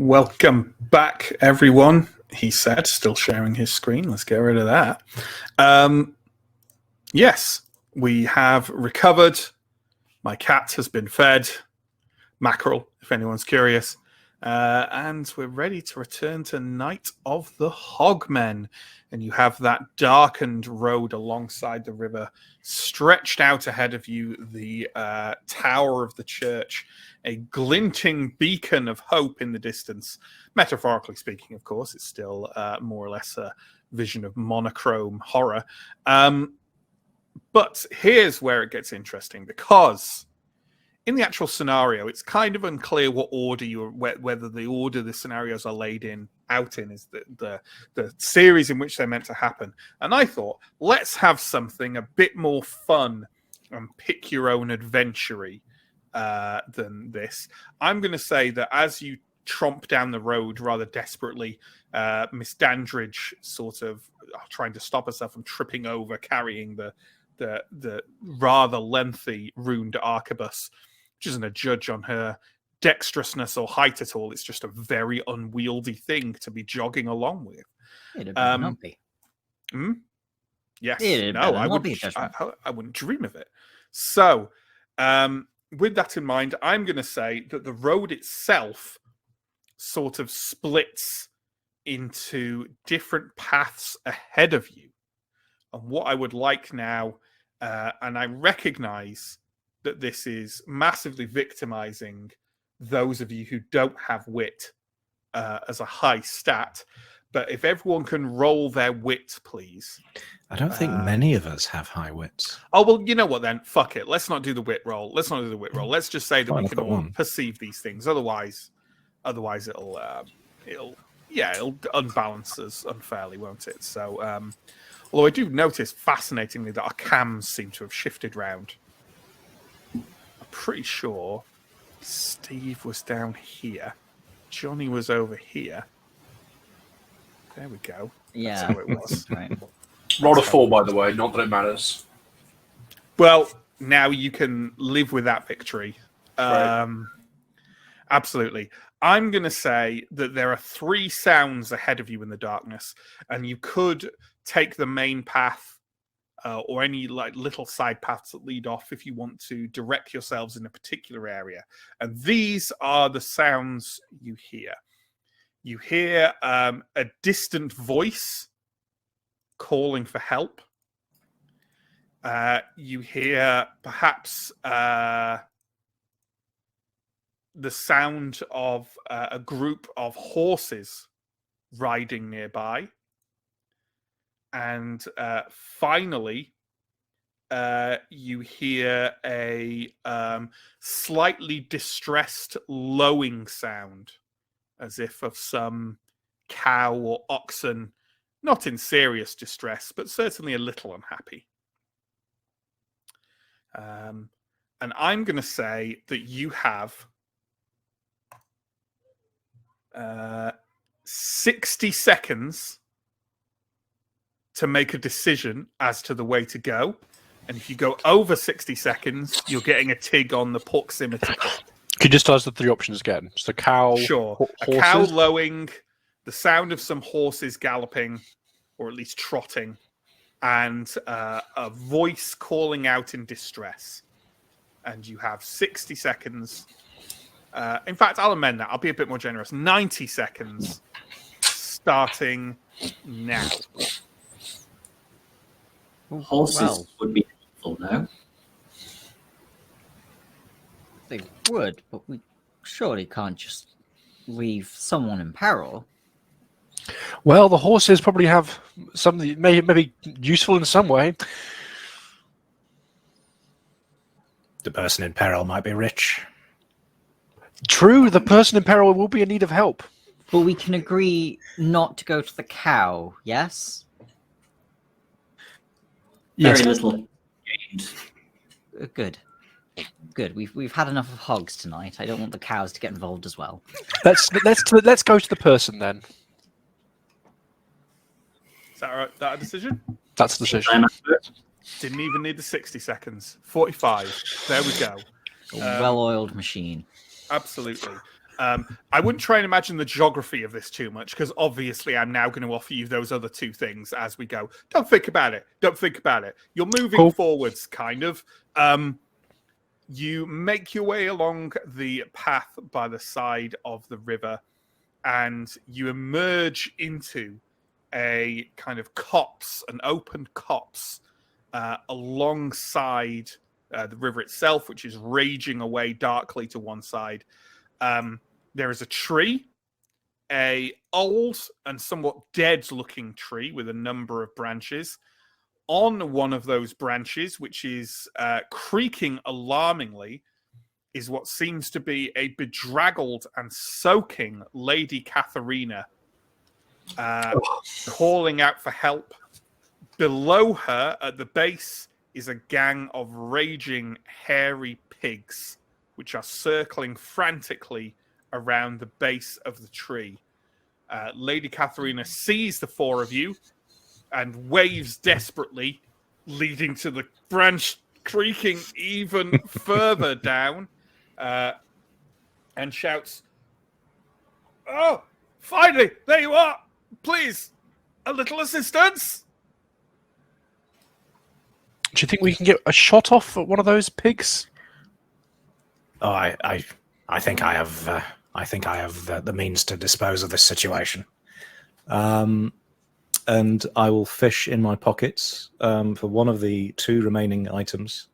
Welcome back, everyone, he said, still sharing his screen. Let's get rid of that. Yes, we have recovered. My cat has been fed. Mackerel, if anyone's curious. And we're ready to return to Night of the Hogmen. And you have that darkened road alongside the river stretched out ahead of you, the tower of the church, a glinting beacon of hope in the distance. Metaphorically speaking, of course, it's still more or less a vision of monochrome horror. But here's where it gets interesting, because in the actual scenario, it's kind of unclear what order whether the order the scenarios are laid out in is the series in which they're meant to happen. And I thought, let's have something a bit more fun and pick your own adventure-y than this. I'm going to say that as you tromp down the road rather desperately, Miss Dandridge sort of trying to stop herself from tripping over, carrying the rather lengthy ruined arquebus, which isn't a judge on her dexterousness or height at all. It's just a very unwieldy thing to be jogging along with. It'd not be. Yes. It'd No, I wouldn't dream of it. So, with that in mind, I'm going to say that the road itself sort of splits into different paths ahead of you. And what I would like now, and I recognize that this is massively victimizing those of you who don't have wit as a high stat, but if everyone can roll their wit, please. I don't think many of us have high wits. Oh, well, you know what then? Fuck it. Let's not do the wit roll. Let's just say that we can all perceive these things. Otherwise it'll unbalance us unfairly, won't it? So, although I do notice, fascinatingly, that our cams seem to have shifted round. I'm pretty sure Steve was down here. Jonny was over here. There we go. Yeah. That's how it was. Right. Roll a 4, by the way, not that it matters. Well, now you can live with that victory. Right. Absolutely. I'm going to say that there are 3 sounds ahead of you in the darkness, and you could take the main path or any little side paths that lead off if you want to direct yourselves in a particular area. And these are the sounds you hear. You hear a distant voice calling for help. You hear perhaps the sound of a group of horses riding nearby. And finally, you hear a slightly distressed lowing sound, as if of some cow or oxen, not in serious distress, but certainly a little unhappy. And I'm going to say that you have 60 seconds to make a decision as to the way to go. And if you go over 60 seconds, you're getting a TIG on the proximity. Could you just tell us the 3 options again? Just a cow, sure. Horses? A cow lowing, the sound of some horses galloping, or at least trotting, and a voice calling out in distress. And you have 60 seconds. In fact, I'll amend that. I'll be a bit more generous. 90 seconds starting now. Horses would be helpful, no? They would, but we surely can't just leave someone in peril. Well, the horses probably have something that may be useful in some way. The person in peril might be rich. True, the person in peril will be in need of help. But we can agree not to go to the cow, yes? Very little gained. Good. We've had enough of hogs tonight. I don't want the cows to get involved as well. Let's go to the person then. Is that a decision? That's the decision. Didn't even need the 60 seconds. 45. There we go. A well-oiled machine. Absolutely. I wouldn't try and imagine the geography of this too much, because obviously I'm now going to offer you those other two things as we go. Don't think about it. Don't think about it. You're moving forwards, kind of. You make your way along the path by the side of the river, and you emerge into a kind of copse, an open copse, alongside the river itself, which is raging away darkly to one side. There is a tree, a old and somewhat dead-looking tree with a number of branches. On one of those branches, which is creaking alarmingly, is what seems to be a bedraggled and soaking Lady Katharina, calling out for help. Below her, at the base, is a gang of raging, hairy pigs, which are circling frantically around the base of the tree. Lady Katharina sees the four of you and waves desperately, leading to the branch creaking even further down, and shouts, "Oh, finally, there you are! Please, a little assistance!" Do you think we can get a shot off at one of those pigs? Oh, I think I have. I think I have the means to dispose of this situation. And I will fish in my pockets for one of the two remaining items,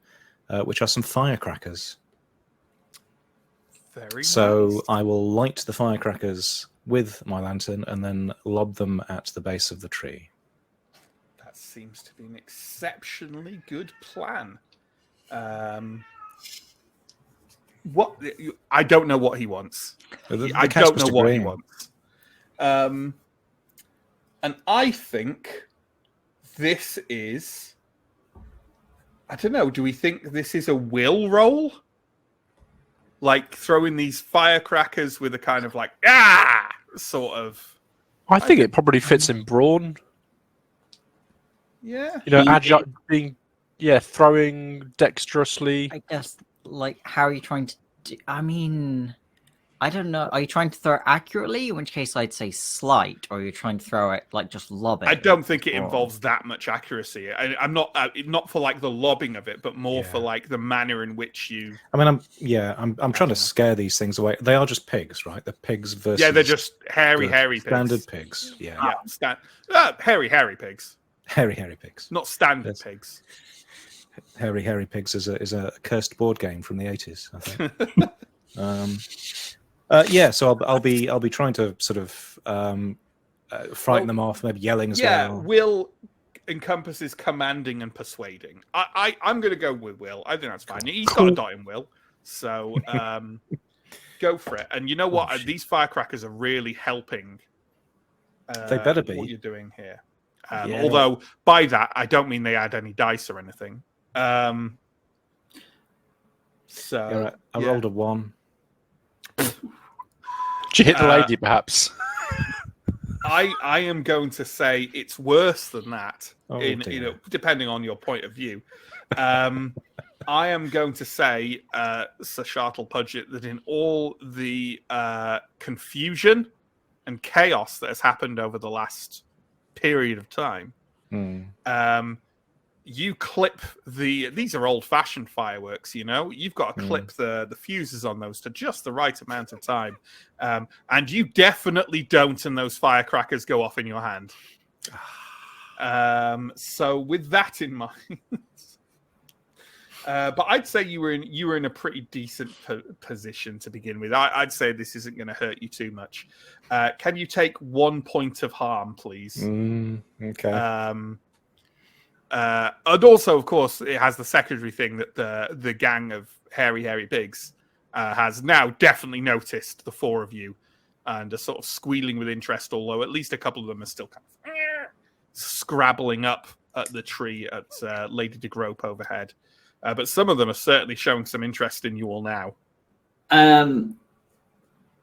which are some firecrackers. Very so nice. I will light the firecrackers with my lantern and then lob them at the base of the tree. That seems to be an exceptionally good plan. What I don't know what he wants. I don't know what he wants. And I think this is... I don't know. Do we think this is a will roll? Like throwing these firecrackers with a kind of like, sort of... I think it probably fits in brawn. Yeah. You know, agile, throwing dexterously. I guess, like, how are you trying to do... I mean, I don't know. Are you trying to throw it accurately? In which case I'd say slight. Or are you trying to throw it, like, just lob it? I don't think it involves that much accuracy. I'm not for, like, the lobbing of it, but more for, like, the manner in which you... I mean, I'm trying to scare these things away. They are just pigs, right? They're pigs versus... Yeah, they're just hairy pigs. Standard pigs, yeah. Hairy pigs. Hairy pigs. Not standard pigs. Hairy pigs is a cursed board game from the 80s, I think. So I'll be trying to sort of frighten them off, maybe yelling as well. Yeah, will encompasses commanding and persuading. I'm going to go with will. I think that's fine. He's got a dot in will, so go for it. And you know what? These firecrackers are really helping. They better be. What you're doing here. Although by that I don't mean they add any dice or anything. I rolled a 1. Did you hit the lady, perhaps? I am going to say it's worse than that. Depending on your point of view. I am going to say, Sir Shartle Pudgett, that in all the confusion and chaos that has happened over the last period of time, you clip these are old-fashioned fireworks, you know. You've got to clip the fuses on those to just the right amount of time, and you definitely don't, and those firecrackers go off in your hand. So with that in mind, but I'd say you were in a pretty decent position to begin with. I'd say this isn't going to hurt you too much. Can you take 1 point of harm, please? Okay. And also, of course, it has the secondary thing that the gang of hairy pigs has now definitely noticed the four of you and are sort of squealing with interest, although at least a couple of them are still kind of scrabbling up at the tree at Lady de Grope overhead. But some of them are certainly showing some interest in you all now.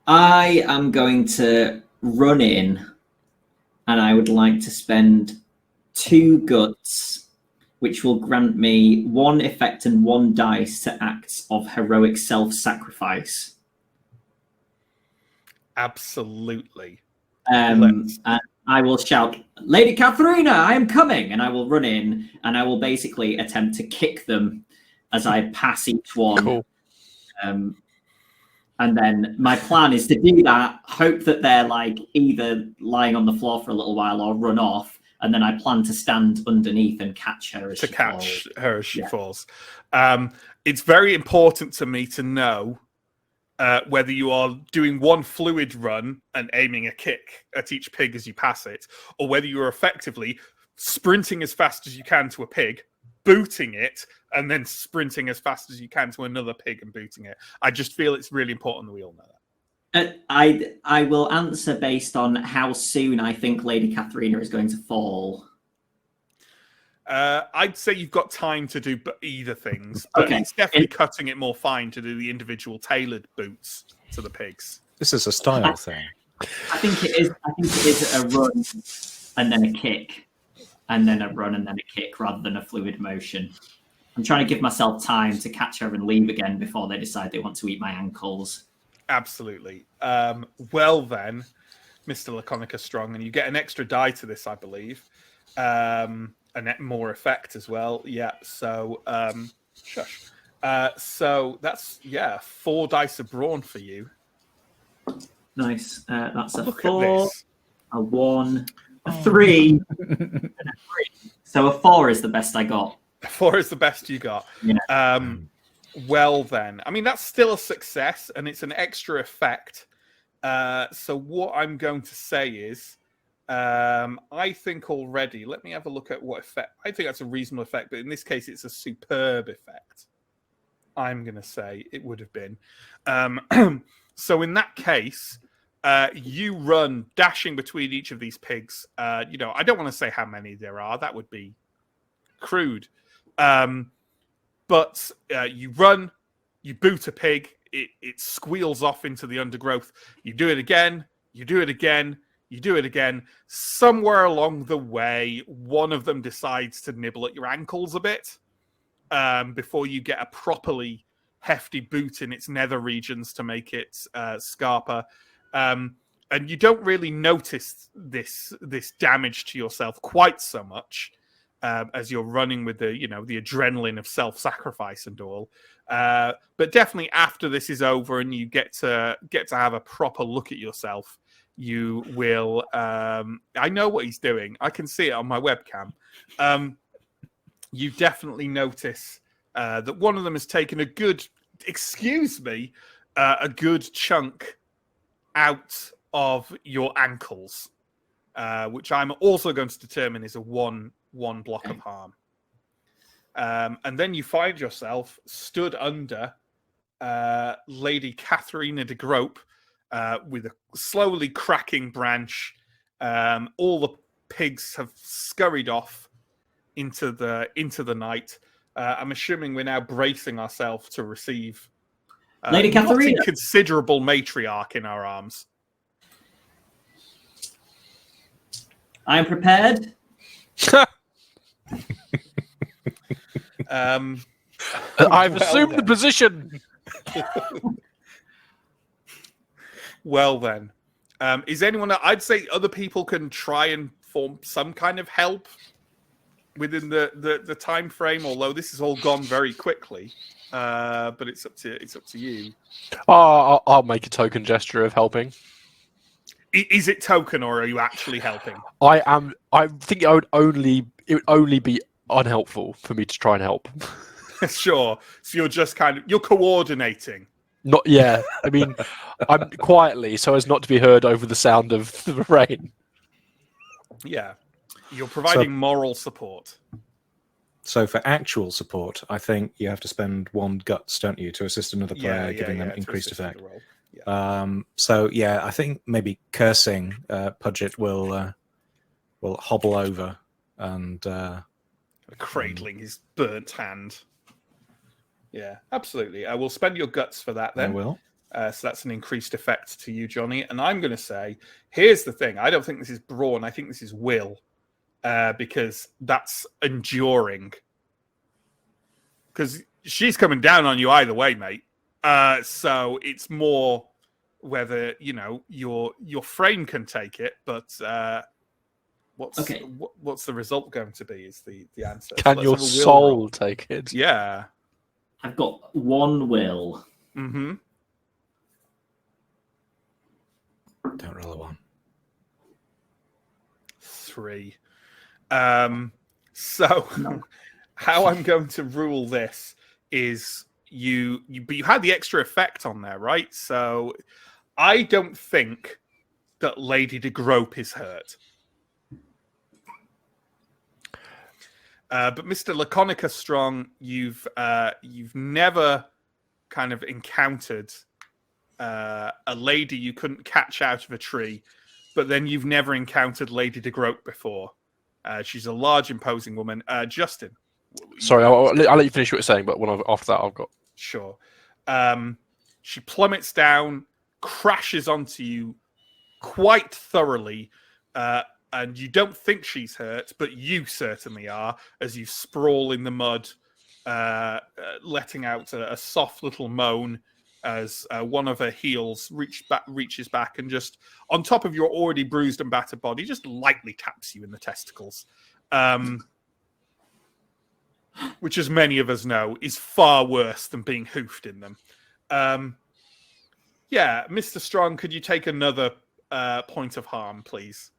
I am going to run in, and I would like to spend 2 guts, which will grant me 1 effect and 1 dice to acts of heroic self-sacrifice. Absolutely. And I will shout, "Lady Katharina, I am coming!" And I will run in and I will basically attempt to kick them as I pass each one. Cool. And then my plan is to do that, hope that they're like either lying on the floor for a little while or run off. And then I plan to stand underneath and catch her as she falls. It's very important to me to know whether you are doing one fluid run and aiming a kick at each pig as you pass it, or whether you are effectively sprinting as fast as you can to a pig, booting it, and then sprinting as fast as you can to another pig and booting it. I just feel it's really important that we all know that. I will answer based on how soon I think Lady Katharina is going to fall. I'd say you've got time to do either things, but Okay. it's definitely cutting it more fine to do the individual tailored boots to the pigs. This is a style thing. I think it is a run and then a kick, and then a run and then a kick, rather than a fluid motion. I'm trying to give myself time to catch her and leave again before they decide they want to eat my ankles. Absolutely. Well then, Mr. Laconica Strong, and you get an extra die to this, I believe. And more effect as well. Yeah. So, shush. So that's 4 dice of brawn for you. Nice. That's a Look 4, at this. a 1, a 3, and a 3. So a 4 is the best I got. 4 is the best you got. Yeah. Well then, I mean that's still a success, and it's an extra effect. So what I'm going to say is. I think already, let me have a look at what effect. I think that's a reasonable effect, but in this case, it's a superb effect. I'm going to say it would have been. So in that case, you run dashing between each of these pigs. I don't want to say how many there are. That would be crude. But you run, you boot a pig. It squeals off into the undergrowth. You do it again. You do it again. You do it again. Somewhere along the way, one of them decides to nibble at your ankles a bit before you get a properly hefty boot in its nether regions to make it scarper. And you don't really notice this damage to yourself quite so much as you're running with the adrenaline of self-sacrifice and all. But definitely after this is over and you get to have a proper look at yourself, you will I know what he's doing. I can see it on my webcam. You definitely notice that one of them has taken a good chunk out of your ankles, which I'm also going to determine is a one block of harm. And then you find yourself stood under Lady Katharina de Grope, with a slowly cracking branch. All the pigs have scurried off into the night. I'm assuming we're now bracing ourselves to receive Lady Katharina, a considerable matriarch in our arms. I am prepared. I've assumed the position. Well then, is anyone? I'd say other people can try and form some kind of help within the time frame. Although this has all gone very quickly, but it's up to you. I'll make a token gesture of helping. Is it token or are you actually helping? I think it would only be unhelpful for me to try and help. Sure. So you're just you're coordinating. Not yeah. I mean, I'm quietly so as not to be heard over the sound of the rain. Yeah, you're providing moral support. So for actual support, I think you have to spend 1 guts, don't you, to assist another player, giving them increased effect. So I think maybe cursing Pudget will hobble over and cradling his burnt hand. Yeah, absolutely. I will spend your guts for that then. I will. So that's an increased effect to you, Jonny. And I'm going to say, here's the thing. I don't think this is brawn. I think this is will. Because that's enduring. Because she's coming down on you either way, mate. So it's more whether your frame can take it, but what's the result going to be? Is the answer? Can your soul take it? Yeah, I've got 1 will. Mm-hmm. Don't roll a 1. 3. So how I'm going to rule this is but you had the extra effect on there, right? So I don't think that Lady de Grope is hurt. But Mr. Laconica Strong, you've never kind of encountered a lady you couldn't catch out of a tree, but then you've never encountered Lady de Grope before. She's a large, imposing woman. Justin. Sorry, I'll let you finish what you're saying, but after that, I've got... Sure. She plummets down, crashes onto you quite thoroughly, and you don't think she's hurt, but you certainly are, as you sprawl in the mud, letting out a soft little moan as one of her heels reaches back and just on top of your already bruised and battered body, just lightly taps you in the testicles. Which, as many of us know, is far worse than being hoofed in them. Yeah, Mr. Strong, could you take another point of harm, please?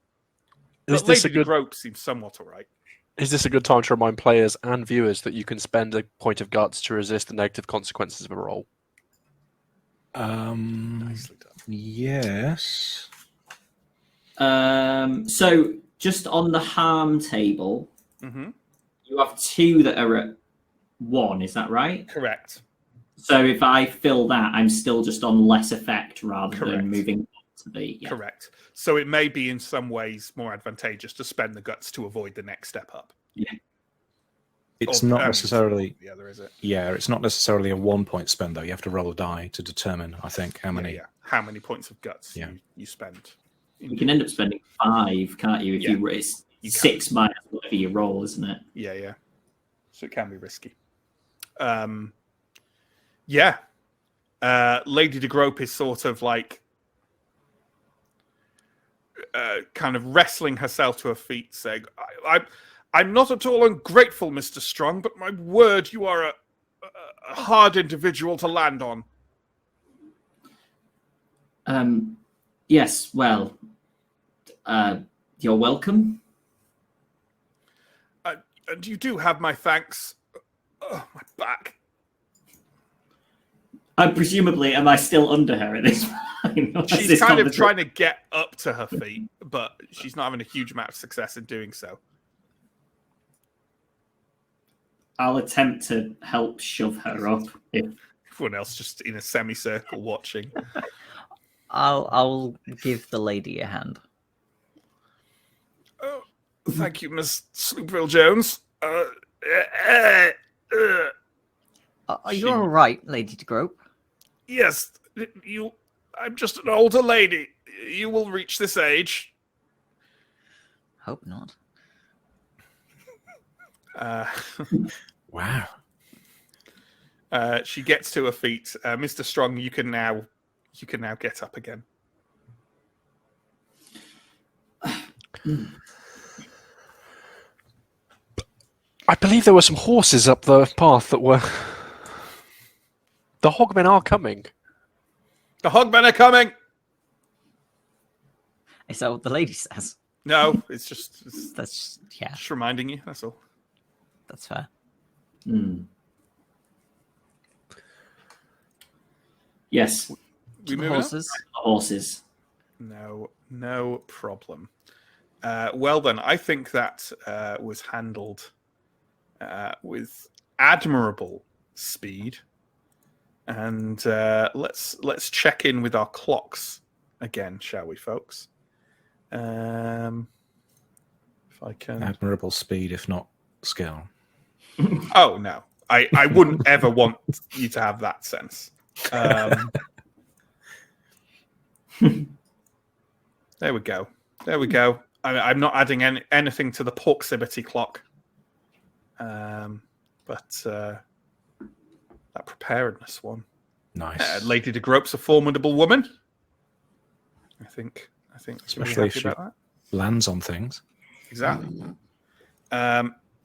But Lady de Grope seems somewhat all right. Is this a good time to remind players and viewers that you can spend a point of guts to resist the negative consequences of a roll? Nicely done. Yes. So, just on the harm table, Mm-hmm. you have 2 that are at 1, is that right? Correct. So if I fill that, I'm still just on less effect rather than moving to the... Yeah. Correct. So it may be in some ways more advantageous to spend the guts to avoid the next step up. Yeah. It's not necessarily... The other, is it? Yeah, it's not necessarily a 1-point spend, though. You have to roll a die to determine, I think, how many... How many points of guts you spend. You can end up spending 5, can't you? If you raise 6 minus whatever you roll, isn't it? Yeah. So it can be risky. Lady de Grope is sort of like kind of wrestling herself to her feet, saying, I'm not at all ungrateful, Mr. Strong, but my word, you are a hard individual to land on. Yes, well, you're welcome. And you do have my thanks. Oh, my back. Presumably, am I still under her at this point? She's kind of trying to get up to her feet, but she's not having a huge amount of success in doing so. I'll attempt to help shove her up. Everyone else just in a semicircle watching. I'll give the lady a hand. Oh, thank you, Miss Sloopville Jones. Are you all right, Lady de Grope? Yes, I'm just an older lady. You will reach this age. Hope not. Wow. She gets to her feet. Mr. Strong, you can now get up again. I believe there were some horses up the path that were... The hogmen are coming. The hogmen are coming! Is that what the lady says? No, it's just reminding you, that's all. That's fair. Yes. We move horses. Horses. No problem. Well then, I think that was handled with admirable speed. And let's check in with our clocks again, shall we, folks? If I can. Admirable speed, if not skill. Oh no, I wouldn't ever want you to have that sense. There we go. I'm not adding anything to the proximity clock. But that preparedness one. Nice. Lady de Grope's a formidable woman. I think Especially if she about that. lands on things. Exactly.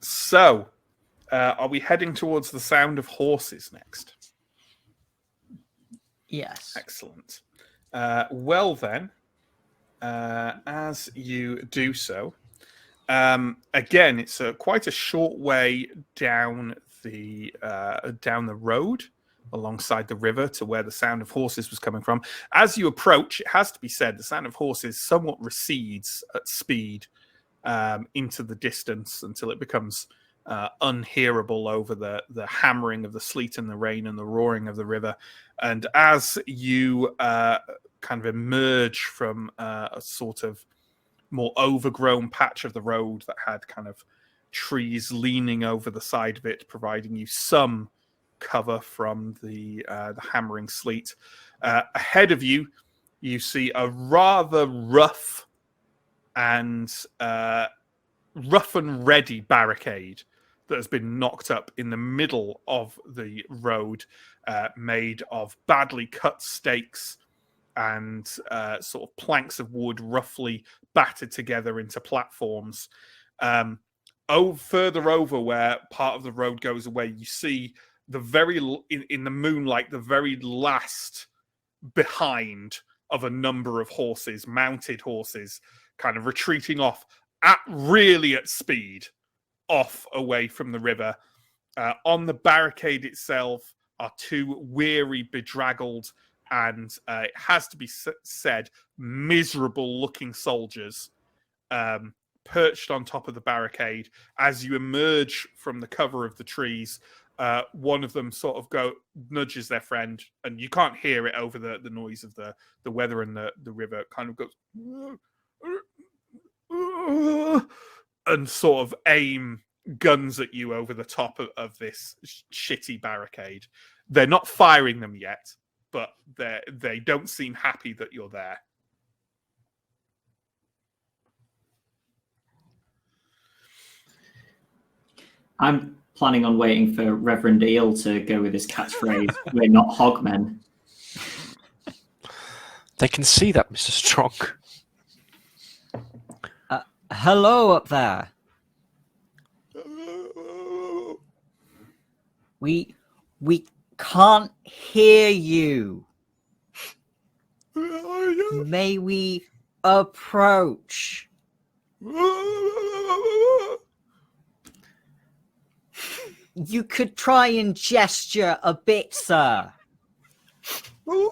So, are we heading towards the sound of horses next? Yes. Excellent. Well then, as you do so, again, it's quite a short way down the road alongside the river to where the sound of horses was coming from. As you approach, it has to be said, the sound of horses somewhat recedes at speed into the distance until it becomes unhearable over the hammering of the sleet and the rain and the roaring of the river. And as you kind of emerge from a sort of more overgrown patch of the road that had kind of trees leaning over the side of it, providing you some cover from the hammering sleet. Ahead of you, you see a rather rough and ready barricade that has been knocked up in the middle of the road, made of badly cut stakes and sort of planks of wood roughly battered together into platforms. Further over where part of the road goes away, you see in the moonlight, the very last behind of a number of horses, mounted horses, kind of retreating off at speed, off away from the river. On the barricade itself are two weary, bedraggled, and it has to be said, miserable-looking soldiers perched on top of the barricade. As you emerge from the cover of the trees, one of them sort of nudges their friend, and you can't hear it over the noise of the weather and the river. It kind of goes and sort of aim guns at you over the top of this shitty barricade. They're not firing them yet, but they don't seem happy that you're there. I'm planning on waiting for Reverend Eel to go with his catchphrase, "We're not hogmen." They can see that, Mr. Strong. Hello up there. We can't hear you. May we approach? You could try and gesture a bit, sir. They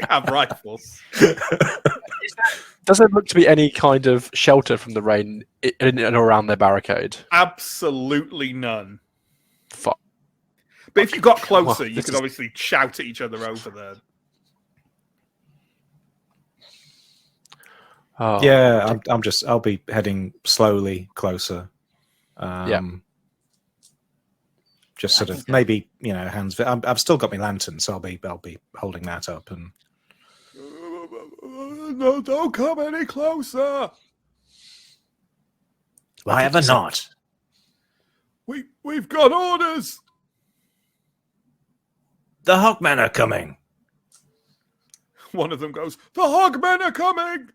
have rifles. Does there look to be any kind of shelter from the rain in and around their barricade? Absolutely none. Fuck. But if you got closer, Well, you could obviously shout at each other over there. Oh. Yeah, I'll be heading slowly closer. Just sort of maybe, hands. I've still got my lantern, so I'll be holding that up and. No, don't come any closer. Why ever not? We've got orders. The Hogmen are coming. One of them goes, "The Hogmen are coming."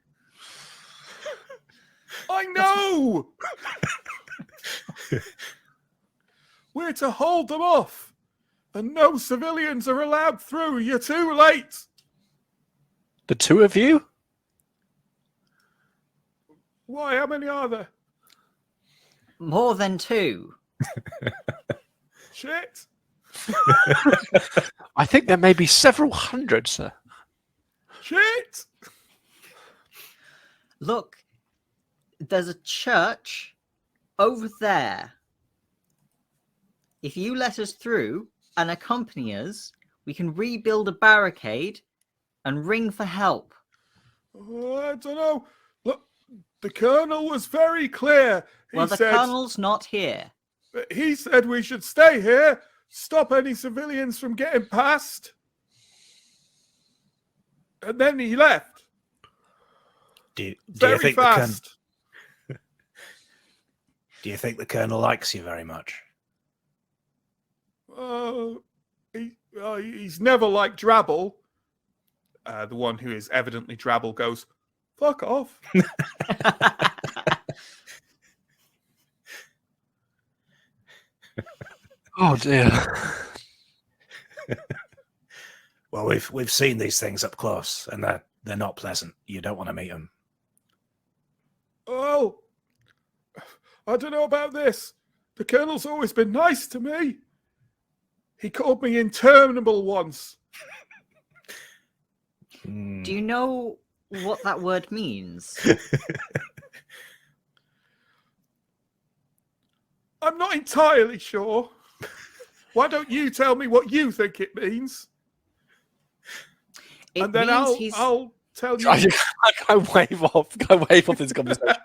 I know. We're to hold them off, and no civilians are allowed through. You're too late. The two of you? Why? How many are there? More than two. Shit. I think there may be several hundred, sir. Shit. Look, there's a church over there. If you let us through and accompany us, we can rebuild a barricade and ring for help. I don't know. Look, the colonel was very clear. The colonel's not here. He said we should stay here, stop any civilians from getting past. And then he left. Do you Very think fast. Do you think the colonel likes you very much? He's never liked Drabble. the one who is evidently Drabble, goes, "Fuck off." Oh dear. Well, we've seen these things up close, and they're not pleasant. You don't want to meet them. Oh, I don't know about this. The Colonel's always been nice to me. He called me interminable once. Do you know what that word means? I'm not entirely sure. Why don't you tell me what you think it means? It And then means I'll tell you. I wave off this conversation.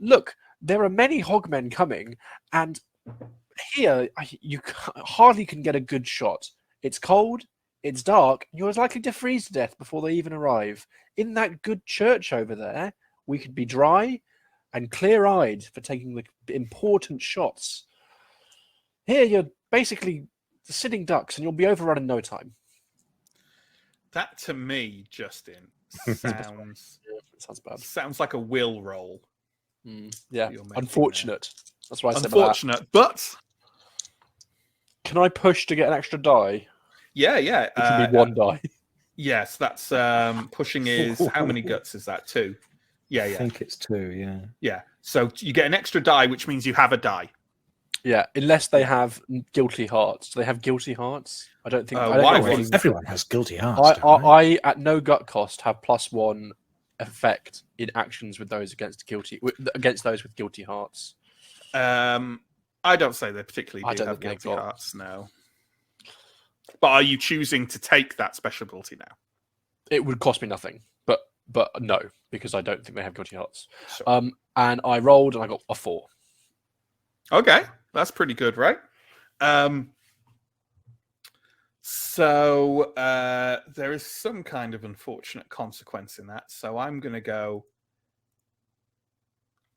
Look, there are many hogmen coming, and here you hardly can get a good shot. It's cold, it's dark, and you're as likely to freeze to death before they even arrive. In that good church over there, we could be dry and clear-eyed for taking the important shots. Here, you're basically sitting ducks, and you'll be overrun in no time. That to me, Justin, sounds bad. Sounds like a will roll. Yeah, You're making unfortunate. That's why I said unfortunate, but can I push to get an extra die? yeah. It can be one die. Yes, that's pushing is how many guts is that? 2. Yeah. I think it's 2. Yeah. Yeah. So you get an extra die, which means you have a die. Yeah, unless they have guilty hearts. Do they have guilty hearts? I don't think. Everyone has guilty hearts. I at no gut cost have +1 effect in actions with those against those with guilty hearts. I don't say they particularly do have guilty hearts now. But are you choosing to take that special ability now? It would cost me nothing, but no, because I don't think they have guilty hearts. Sure. And I rolled and I got a 4. Okay, that's pretty good, right? So there is some kind of unfortunate consequence in that. So I'm going to go.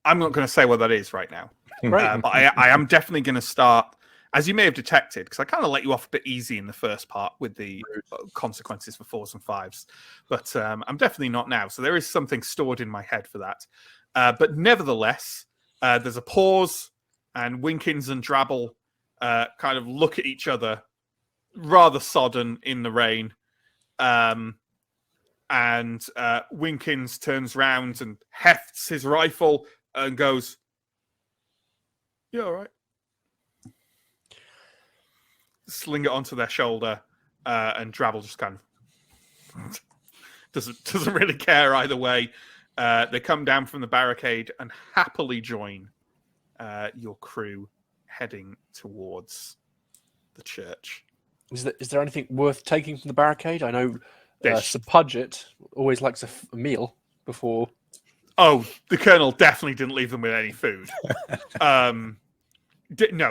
I'm not going to say what that is right now. Right. But I am definitely going to start, as you may have detected, because I kind of let you off a bit easy in the first part with the consequences for 4s and 5s. But I'm definitely not now. So there is something stored in my head for that. But nevertheless, there's a pause, and Winkins and Drabble kind of look at each other, rather sodden in the rain. And Winkins turns round and hefts his rifle and goes, "You all right?" Sling it onto their shoulder, and Drabble just kind of doesn't really care either way. They come down from the barricade and happily join your crew heading towards the church. Is there anything worth taking from the barricade? I know Sir Pudget always likes a meal before. Oh, the Colonel definitely didn't leave them with any food. No,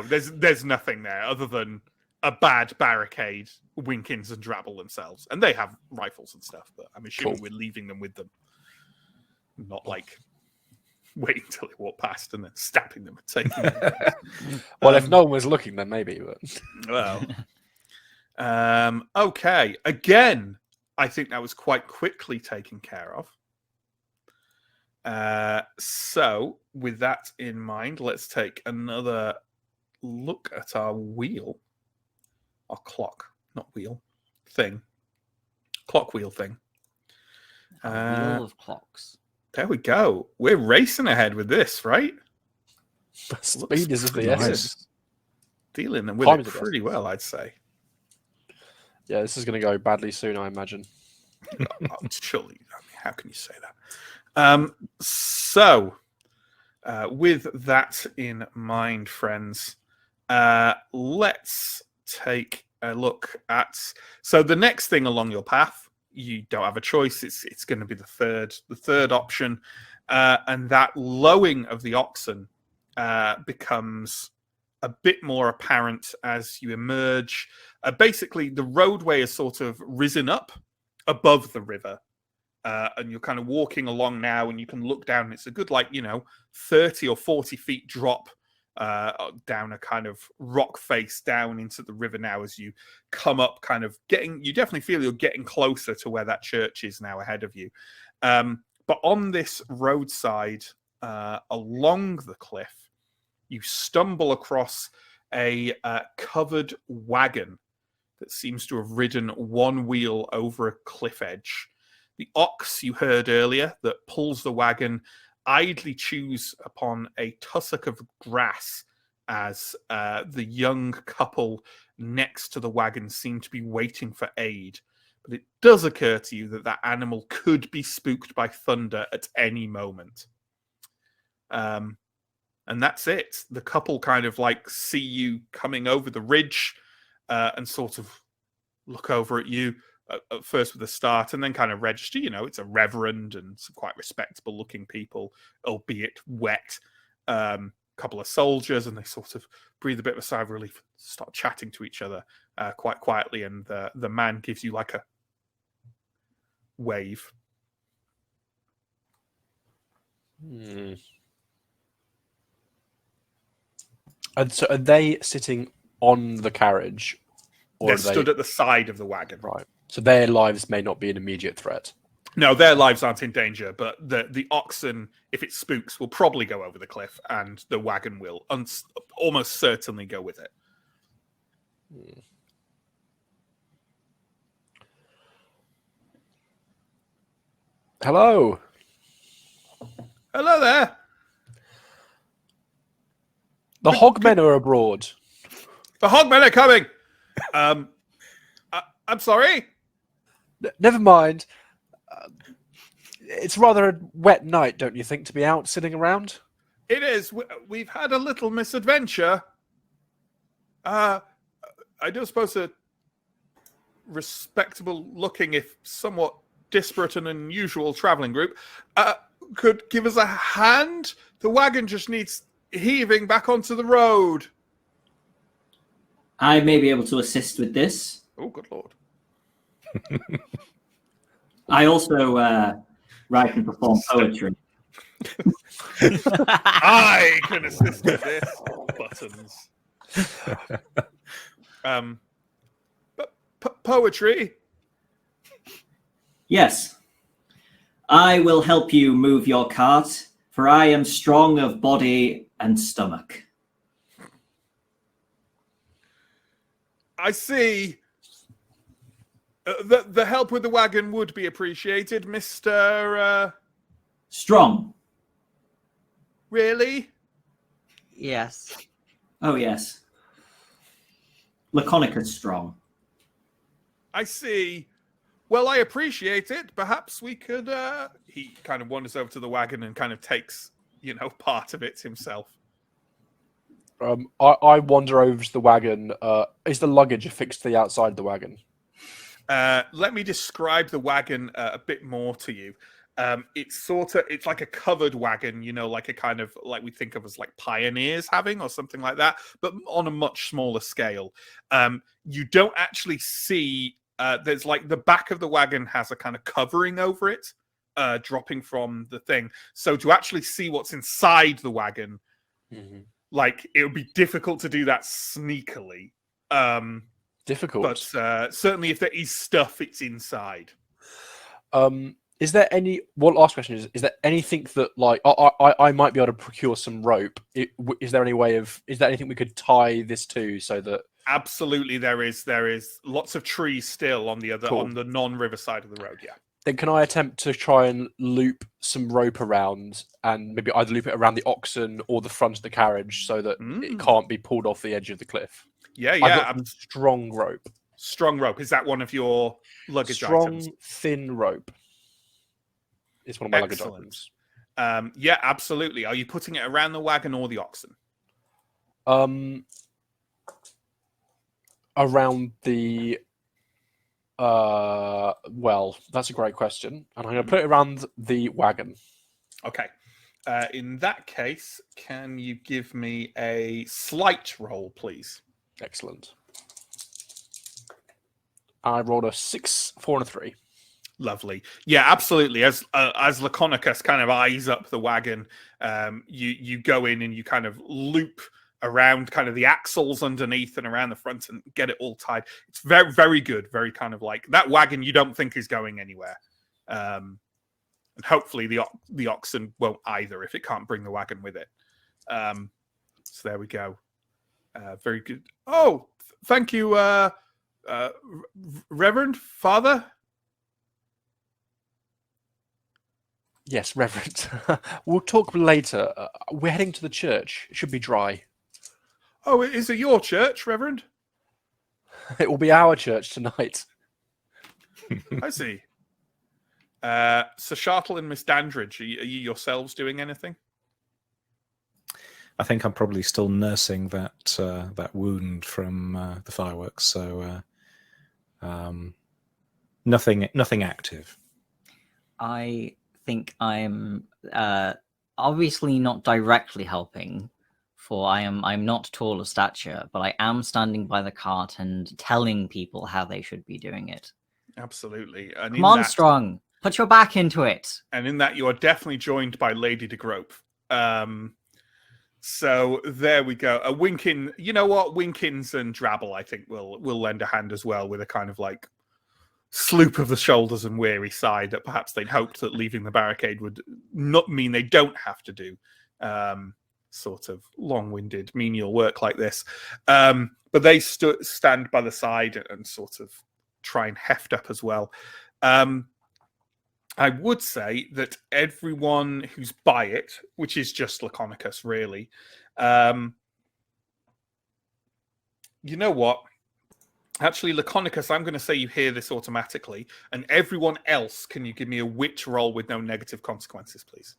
there's nothing there other than a bad barricade, Winkins and Drabble themselves. And they have rifles and stuff, but I'm assuming we're leaving them with them. Not like waiting until they walk past and then stabbing them and taking them. Well, if no one was looking, then maybe. But... Well, okay. Again, I think that was quite quickly taken care of. So, with that in mind, let's take another look at our wheel. Our clock, not wheel, thing. Clock wheel thing. Wheel of clocks. There we go. We're racing ahead with this, right? Speed is of the essence. Dealing with it pretty well, I'd say. Yeah, this is going to go badly soon, I imagine. Surely, I mean, how can you say that? So, with that in mind, friends, let's take a look at. So, the next thing along your path, you don't have a choice. It's going to be the third option, and that lowing of the oxen becomes a bit more apparent as you emerge. Basically, the roadway is sort of risen up above the river. And you're kind of walking along now, and you can look down. And it's a good, 30 or 40 feet drop down a kind of rock face down into the river now as you come up, kind of you definitely feel you're getting closer to where that church is now ahead of you. But on this roadside along the cliff, you stumble across a covered wagon that seems to have ridden one wheel over a cliff edge. The ox you heard earlier that pulls the wagon idly chews upon a tussock of grass as the young couple next to the wagon seem to be waiting for aid. But it does occur to you that that animal could be spooked by thunder at any moment. And that's it. The couple kind of like see you coming over the ridge and sort of look over at you at first with a start and then kind of register. You know, it's a reverend and some quite respectable looking people, albeit wet. Couple of soldiers, and they sort of breathe a bit of a sigh of relief, start chatting to each other quite quietly, and the man gives you like a wave. And so are they sitting on the carriage? They're stood at the side of the wagon. Right. So their lives may not be an immediate threat. No, their lives aren't in danger, but the oxen, if it spooks, will probably go over the cliff, and the wagon will almost certainly go with it. Hello. Hello there. The Hogmen are abroad. The Hogmen are coming. I'm sorry. Never mind. It's rather a wet night, don't you think, to be out sitting around? It is. We've had a little misadventure. I don't suppose a respectable-looking, if somewhat disparate and unusual traveling group could give us a hand. The wagon just needs heaving back onto the road. I may be able to assist with this. Oh, good lord. I also write and perform poetry. I can assist with this. Buttons. But poetry? Yes. I will help you move your cart, for I am strong of body and stomach. I see. The help with the wagon would be appreciated, Mr. Strong. Really? Yes. Oh, yes. Laconicus Strong. I see. Well, I appreciate it. Perhaps we could... He kind of wanders over to the wagon and kind of takes, part of it himself. I wander over to the wagon. Is the luggage affixed to the outside of the wagon? Let me describe the wagon a bit more to you. It's like a covered wagon, like a kind of like we think of as like pioneers having or something like that, but on a much smaller scale. You don't actually see, there's like the back of the wagon has a kind of covering over it, dropping from the thing. So to actually see what's inside the wagon, like it would be difficult to do that sneakily. Difficult. But certainly if there is stuff, it's inside. Is there any... One last question is there anything that, like, I might be able to procure some rope? Is there any way of... Is there anything we could tie this to so that... Absolutely, there is. There is lots of trees still on the other, on the non-river side of the road, yeah. Then can I attempt to try and loop some rope around and maybe either loop it around the oxen or the front of the carriage so that it can't be pulled off the edge of the cliff? Yeah. I've got some strong rope. Strong rope. Is that one of your luggage items? Strong, thin rope. It's one of my luggage items. Yeah, absolutely. Are you putting it around the wagon or the oxen? Around the... well, that's a great question. And I'm going to put it around the wagon. Okay. In that case, can you give me a sleight roll, please? Excellent. I rolled a 6, 4, and a 3. Lovely. Yeah, absolutely. As Laconicus kind of eyes up the wagon, you go in and you kind of loop around kind of the axles underneath and around the front and get it all tied. It's very, very good. Very kind of like that wagon you don't think is going anywhere. And hopefully the oxen won't either if it can't bring the wagon with it. So there we go. Very good. Oh, thank you, Reverend Father. Yes, Reverend. We'll talk later. We're heading to the church. It should be dry. Oh, is it your church, Reverend? It will be our church tonight. I see. Sir Shartle and Miss Dandridge, are you yourselves doing anything? I think I'm probably still nursing that wound from the fireworks, so nothing active. I think I'm obviously not directly helping, for I'm not tall of stature, but I am standing by the cart and telling people how they should be doing it. Absolutely. And Come on, Strong. Put your back into it. And in that, you are definitely joined by Lady de Grope. So there we go. A Winkin, you know what? Winkins and Drabble, I think, will lend a hand as well with a kind of like sloop of the shoulders and weary sigh that perhaps they'd hoped that leaving the barricade would not mean they don't have to do sort of long-winded menial work like this. But they stand by the side and sort of try and heft up as well. I would say that everyone who's by it, which is just Laconicus, really, you know what? Actually, Laconicus, I'm going to say you hear this automatically, and everyone else, can you give me a wit roll with no negative consequences, please?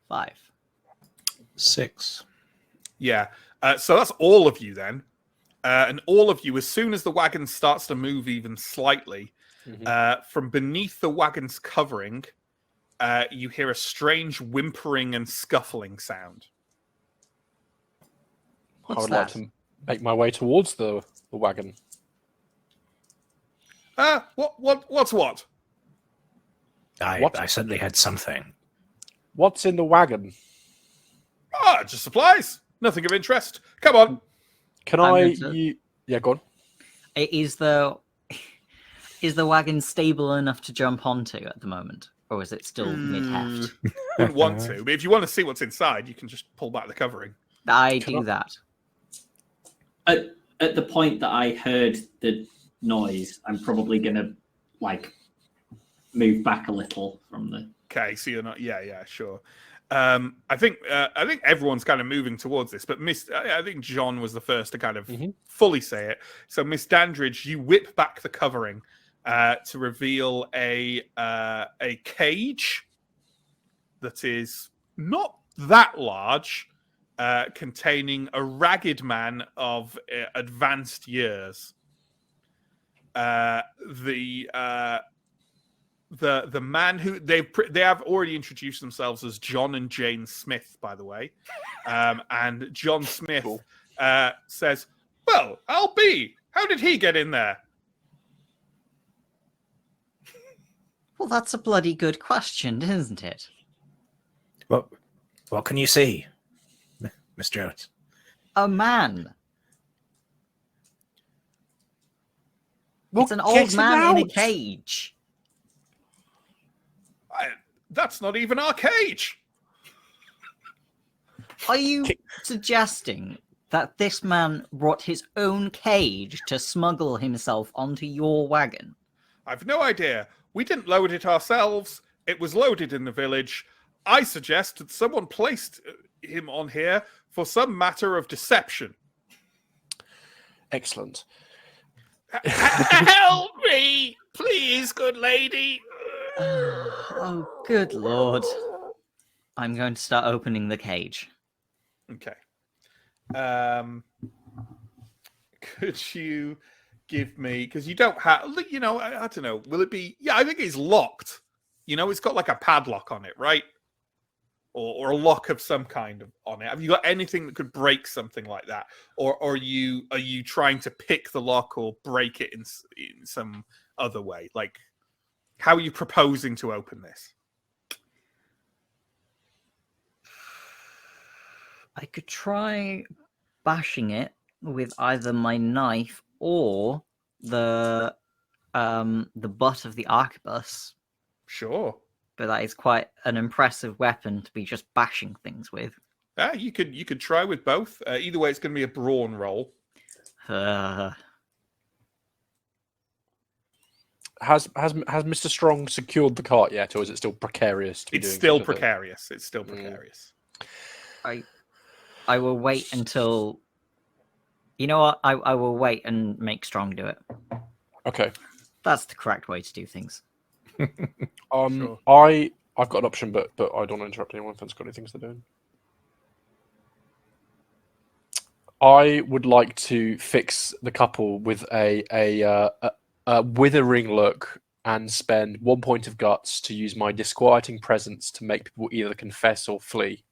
5. 6. Yeah. So that's all of you then. And all of you, as soon as the wagon starts to move even slightly, from beneath the wagon's covering, you hear a strange whimpering and scuffling sound. I would like to make my way towards the wagon. What's what? I certainly had something. What's in the wagon? Just supplies. Nothing of interest. Come on. Can Yeah, go on. Is the wagon stable enough to jump onto at the moment? Or is it still mid-heft? Wouldn't want to, but if you want to see what's inside, you can just pull back the covering. I do that. At the point that I heard the noise, I'm probably going to, move back a little from the... Okay, so you're not... Yeah, sure. I think everyone's kind of moving towards this, but I think John was the first to kind of fully say it. So, Miss Dandridge, you whip back the covering to reveal a cage that is not that large, containing a ragged man of advanced years. The man who they have already introduced themselves as John and Jane Smith, by the way, and John Smith says, "Well, I'll be. How did he get in there?" Well, that's a bloody good question, isn't it? Well, what can you see, Miss Jones? A man. Well, it's an old man in a cage. That's not even our cage. Are you suggesting that this man brought his own cage to smuggle himself onto your wagon? I've no idea. We didn't load it ourselves. It was loaded in the village. I suggest that someone placed him on here for some matter of deception. Excellent. Help me, please, good lady. Oh, good lord. I'm going to start opening the cage. Okay. Could you give me, because you don't have, I don't know, will it be, I think it's locked. It's got like a padlock on it, right? Or a lock of some kind on it. Have you got anything that could break something like that? Or are you trying to pick the lock or break it in some other way? Like, how are you proposing to open this? I could try bashing it with either my knife or the butt of the arquebus. Sure. But that is quite an impressive weapon to be just bashing things with. You could try with both. Either way, it's going to be a brawn roll. Has Mr. Strong secured the cart yet, or is it still precarious? It's still precarious. It's still precarious. I will wait until. You know what? I will wait and make Strong do it. Okay. That's the correct way to do things. Sure. I've got an option, but I don't want to interrupt anyone if they've got any things they're doing. I would like to fix the couple with a withering look and spend 1 point of guts to use my disquieting presence to make people either confess or flee.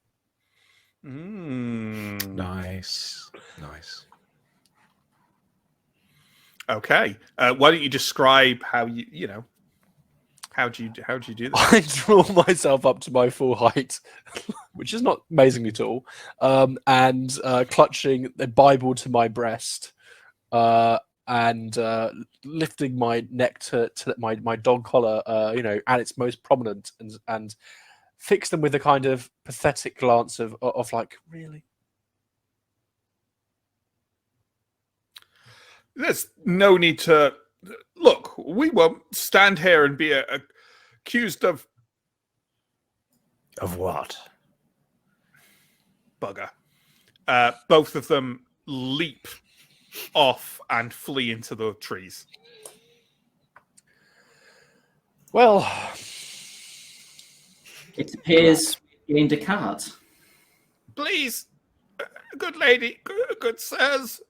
Nice. Okay. Why don't you describe how how do you do this? I draw myself up to my full height, which is not amazingly tall, and clutching the Bible to my breast, and lifting my neck to my dog collar, at its most prominent, and fix them with a kind of pathetic glance of like, really? There's no need to look. We won't stand here and be accused of what? Bugger. Both of them leap off and flee into the trees. Well, it appears you gained a cart. Please, good lady, good sirs.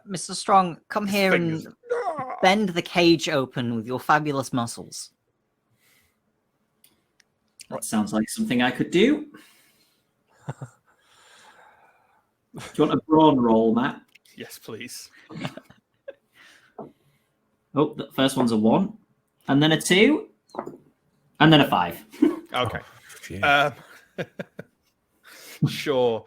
Mr. Strong, come here and bend the cage open with your fabulous muscles. That sounds like something I could do. Do you want a brawn roll, Matt? Yes, please. Oh, the first one's a 1, and then a 2, and then a 5. Okay. Oh, Sure.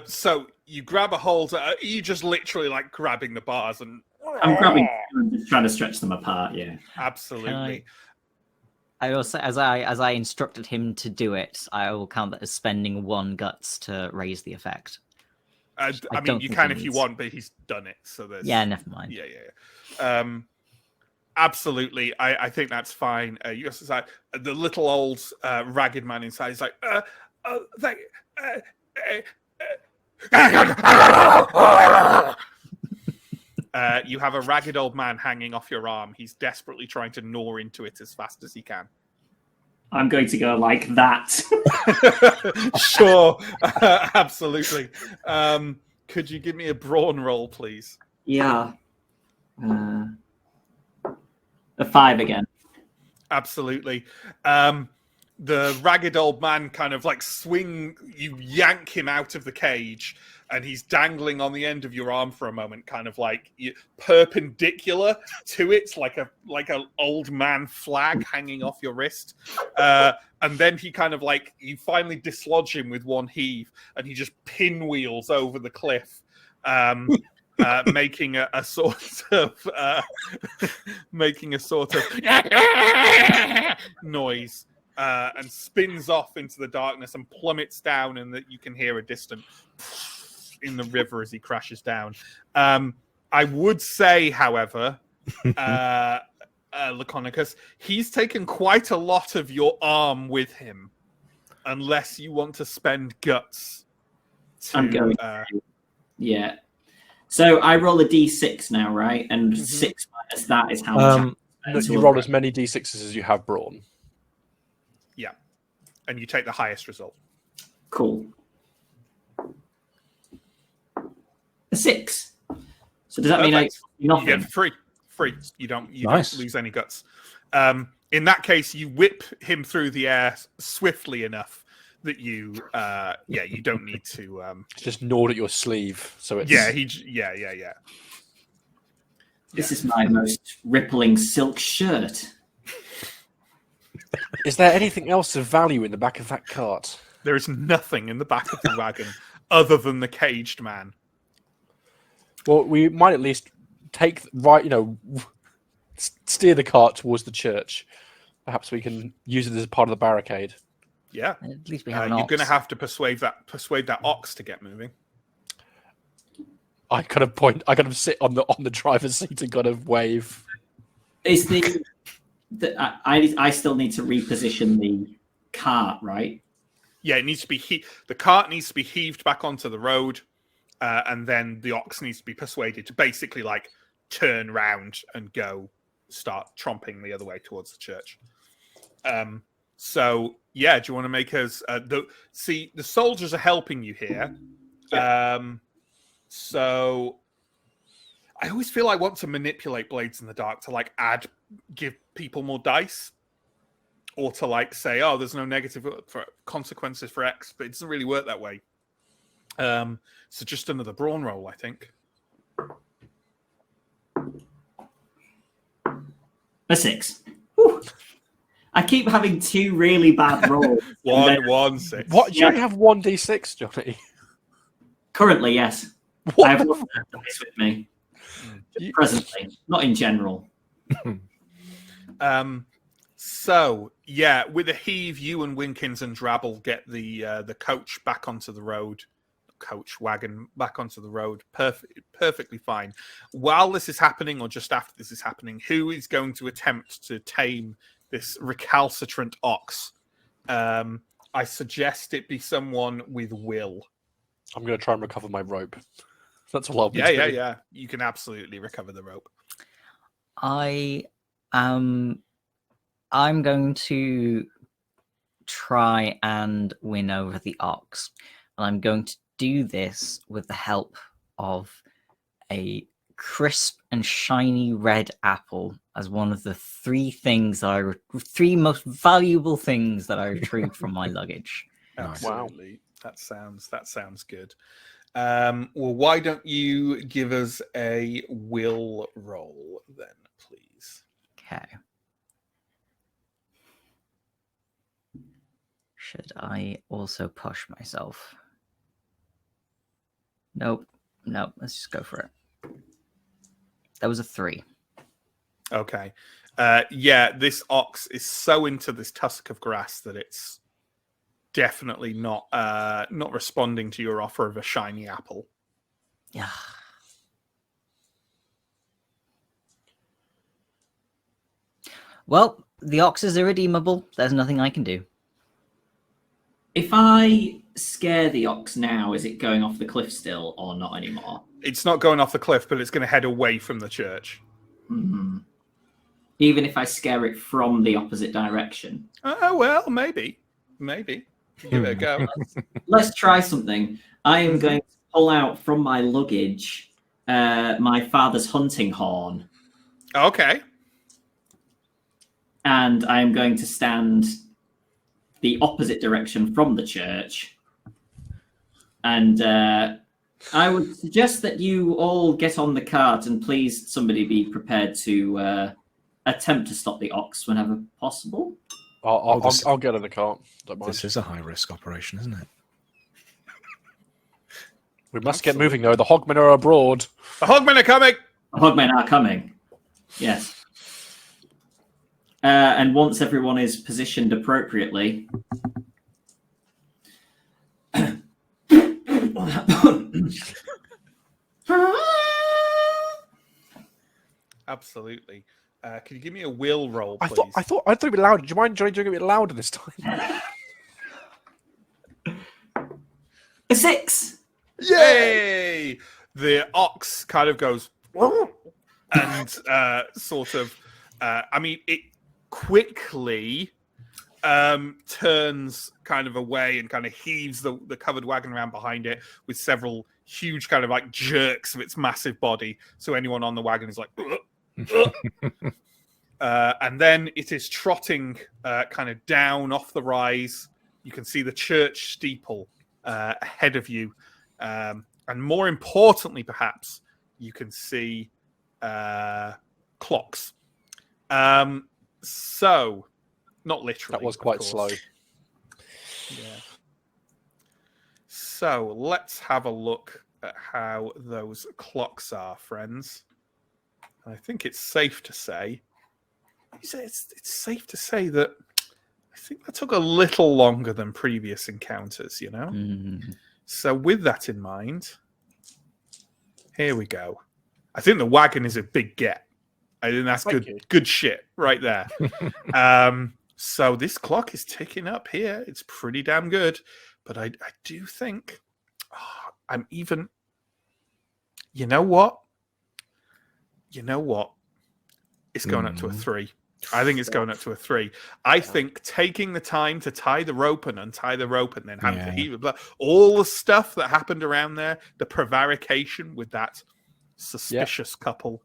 So you grab a hold. You just literally like grabbing the bars and I'm grabbing and just trying to stretch them apart. Yeah, absolutely. I also, as I instructed him to do it, I will count that as spending 1 guts to raise the effect. I mean, you can if you want, but he's done it. So there's never mind. Yeah. Absolutely, I think that's fine. You also say the little old ragged man inside is like, thank you have a ragged old man hanging off your arm. He's desperately trying to gnaw into it as fast as he can. I'm going to go like that. Sure, absolutely. Could you give me a brawn roll, please? Yeah. A 5 again. Absolutely. The ragged old man kind of like you yank him out of the cage, and he's dangling on the end of your arm for a moment, kind of like perpendicular to it, like an old man flag hanging off your wrist. And then he kind of like, you finally dislodge him with one heave, and he just pinwheels over the cliff. Making a sort of noise, and spins off into the darkness and plummets down, and that you can hear a distant in the river as he crashes down. I would say, however, Laconicus, he's taken quite a lot of your arm with him, unless you want to spend guts. I'm going. Yeah. So I roll a d6 now, right? And 6 minus that is how much. You roll as many d6s as you have brawn. Yeah. And you take the highest result. Cool. A 6. So does that mean nothing? You get free. You don't lose any guts. In that case, you whip him through the air swiftly enough that you you don't need to just gnawed at your sleeve, so it's This is my most rippling silk shirt. Is there anything else of value in the back of that cart? There is nothing in the back of the wagon other than the caged man. Well, we might at least steer the cart towards the church. Perhaps we can use it as part of the barricade. Yeah. At least we have an You're ox. going to have to persuade that ox to get moving. I kind of sit on the driver's seat and kind of wave. Is I still need to reposition the cart, right? Yeah, it needs to be the cart needs to be heaved back onto the road, and then the ox needs to be persuaded to basically like turn round and start tromping the other way towards the church. So yeah, do you want to make us the soldiers are helping you here. Yeah. So I always feel I want to manipulate Blades in the Dark to give people more dice, or to say, oh, there's no negative consequences for X, but it doesn't really work that way. So just another brawn roll, I think. A 6. Whew. I keep having 2 really bad rolls. 1, 6. What? Do you only have 1d6, Johnny? Currently, yes. What? I have 1 dice with me. Presently, not in general. So yeah, with a heave, you and Winkins and Drabble get the coach back onto the road. Coach wagon back onto the road. Perfectly fine. While this is happening, or just after this is happening, who is going to attempt to tame this recalcitrant ox? I suggest it be someone with will. I'm going to try and recover my rope. That's all I'll be doing. doing. Yeah. You can absolutely recover the rope. I'm going to try and win over the ox. And I'm going to do this with the help of a crisp and shiny red apple as one of the 3 most valuable things that I retrieved from my luggage. Absolutely. Wow. That sounds good. Well, why don't you give us a will roll then, please? Okay. Should I also push myself? Nope. Let's just go for it. That was a 3. Okay. Yeah, this ox is so into this tusk of grass that it's definitely not responding to your offer of a shiny apple. Yeah. Well, the ox is irredeemable. There's nothing I can do. If I scare the ox now, is it going off the cliff still or not anymore? It's not going off the cliff, but it's going to head away from the church. Mm-hmm. Even if I scare it from the opposite direction? Oh, well, maybe. Give it a go. Let's try something. I am going to pull out from my luggage my father's hunting horn. Okay. And I am going to stand the opposite direction from the church. And I would suggest that you all get on the cart and please somebody be prepared to attempt to stop the ox whenever possible. I'll get in the cart. Don't mind. This is a high-risk operation, isn't it? We must get moving, though. The hogmen are abroad. The hogmen are coming! The hogmen are coming. Yes. And once everyone is positioned appropriately... Absolutely. Can you give me a will roll, please? I thought it'd be louder. Do you mind, Johnny, doing it a bit louder this time? A 6! Yay! The ox kind of goes and sort of, it quickly turns kind of away and kind of heaves the covered wagon around behind it with several huge kind of like jerks of its massive body. So anyone on the wagon is like, and then it is trotting kind of down off the rise. You can see the church steeple ahead of you. And more importantly, perhaps, you can see clocks. So Not literally. That was quite slow. Yeah. So let's have a look at how those clocks are, friends. I think it's safe to say. It's safe to say that I think that took a little longer than previous encounters, you know? So with that in mind, here we go. I think the wagon is a big get. I think that's good shit right there. So this clock is ticking up here. It's pretty damn good. But I do think I'm even... You know what? It's going up to a 3. I think it's going up to a 3. I think taking the time to tie the rope and untie the rope and then having to heat with blood, all the stuff that happened around there, the prevarication with that suspicious couple,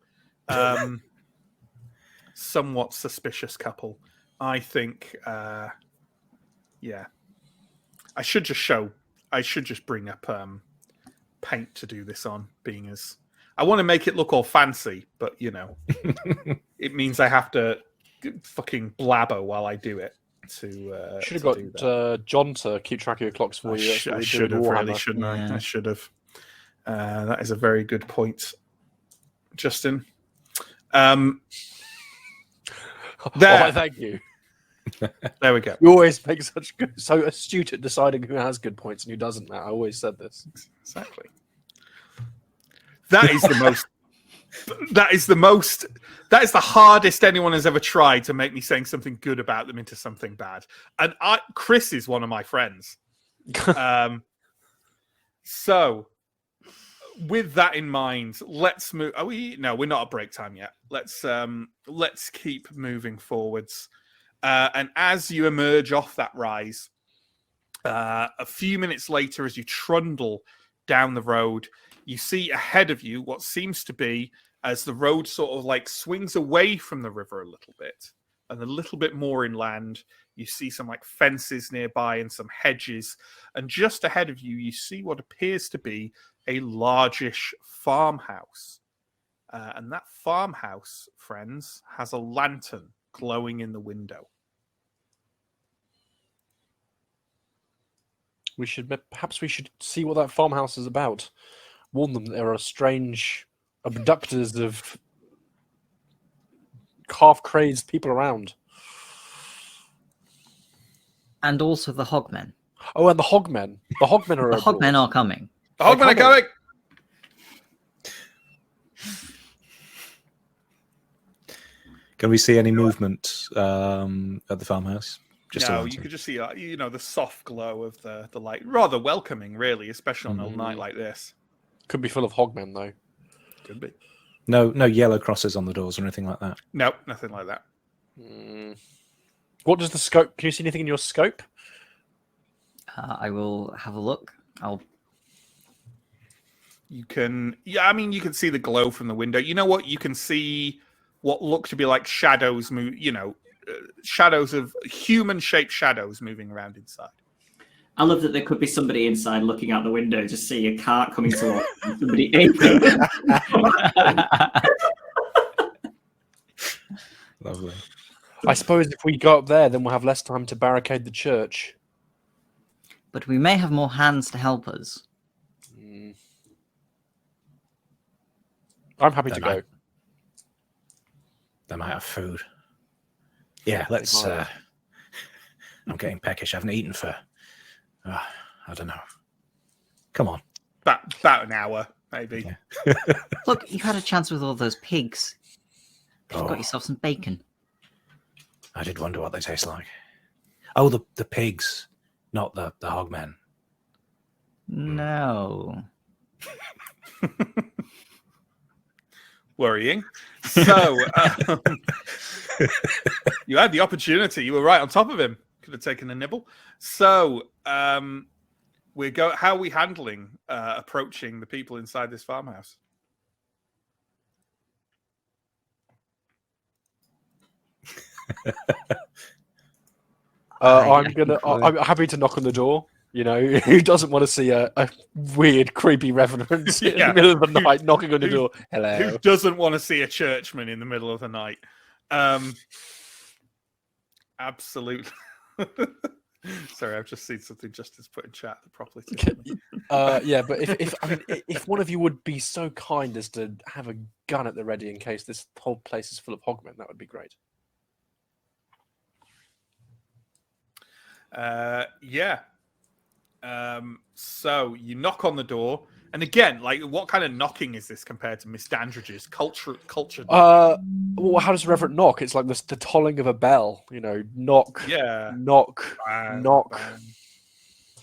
somewhat suspicious couple. I think, I should just bring up paint to do this on, being as I want to make it look all fancy, but you know, it means I have to fucking blabber while I do it. Should have got John to keep track of your clocks for you. I should have, really, shouldn't I? I should have. That is a very good point, Justin. There. Thank you. There we go. You always make so astute at deciding who has good points and who doesn't, Matt. I always said this. Exactly. That is the most. That is the hardest anyone has ever tried to make me saying something good about them into something bad. And Chris is one of my friends. So, with that in mind, let's move. No, we're not at break time yet. Let's keep moving forwards. And as you emerge off that rise, a few minutes later, as you trundle down the road, you see ahead of you what seems to be, as the road sort of like swings away from the river a little bit and a little bit more inland, you see some like fences nearby and some hedges. And just ahead of you, you see what appears to be a largish farmhouse. And that farmhouse, friends, has a lantern glowing in the window. Perhaps we should see what that farmhouse is about. Warn them that there are strange abductors of half-crazed people around. And also the hogmen. Oh, and the hogmen. The hogmen are The hogmen are coming. The hogmen are coming! Can we see any movement at the farmhouse? No, you could just see, the soft glow of the light. Rather welcoming, really, especially on a night like this. Could be full of hogmen, though. Could be. No yellow crosses on the doors or anything like that? No, nothing like that. What does the scope... Can you see anything in your scope? I will have a look. You can... Yeah, you can see the glow from the window. You know what? You can see what look to be like shadows move, shadows of human-shaped shadows moving around inside. I love that there could be somebody inside looking out the window, just see a cart coming towards them, somebody aiming. Lovely. I suppose if we go up there, then we'll have less time to barricade the church. But we may have more hands to help us. I'm happy to go. They might have food. Yeah, let's... I'm getting peckish. I haven't eaten for... I don't know. Come on. About an hour, maybe. Yeah. Look, you had a chance with all those pigs. You've got yourself some bacon. I did wonder what they taste like. Oh, the pigs, not the hogmen. No. Worrying. So, you had the opportunity. You were right on top of him. Could have taken a nibble. So, how are we handling approaching the people inside this farmhouse? I'm happy to knock on the door. Who doesn't want to see a weird, creepy reverend in the middle of the night knocking on the door? Hello. Who doesn't want to see a churchman in the middle of the night? Absolutely. Sorry, I've just seen something Justin's put in chat that properly told me. Yeah, but if one of you would be so kind as to have a gun at the ready in case this whole place is full of hogmen, that would be great. Yeah. So you knock on the door, and again, like, what kind of knocking is this compared to Miss Dandridge's culture? Well, how does Reverend knock? It's like the tolling of a bell, you know, knock, Yeah, knock, bang, knock. bang.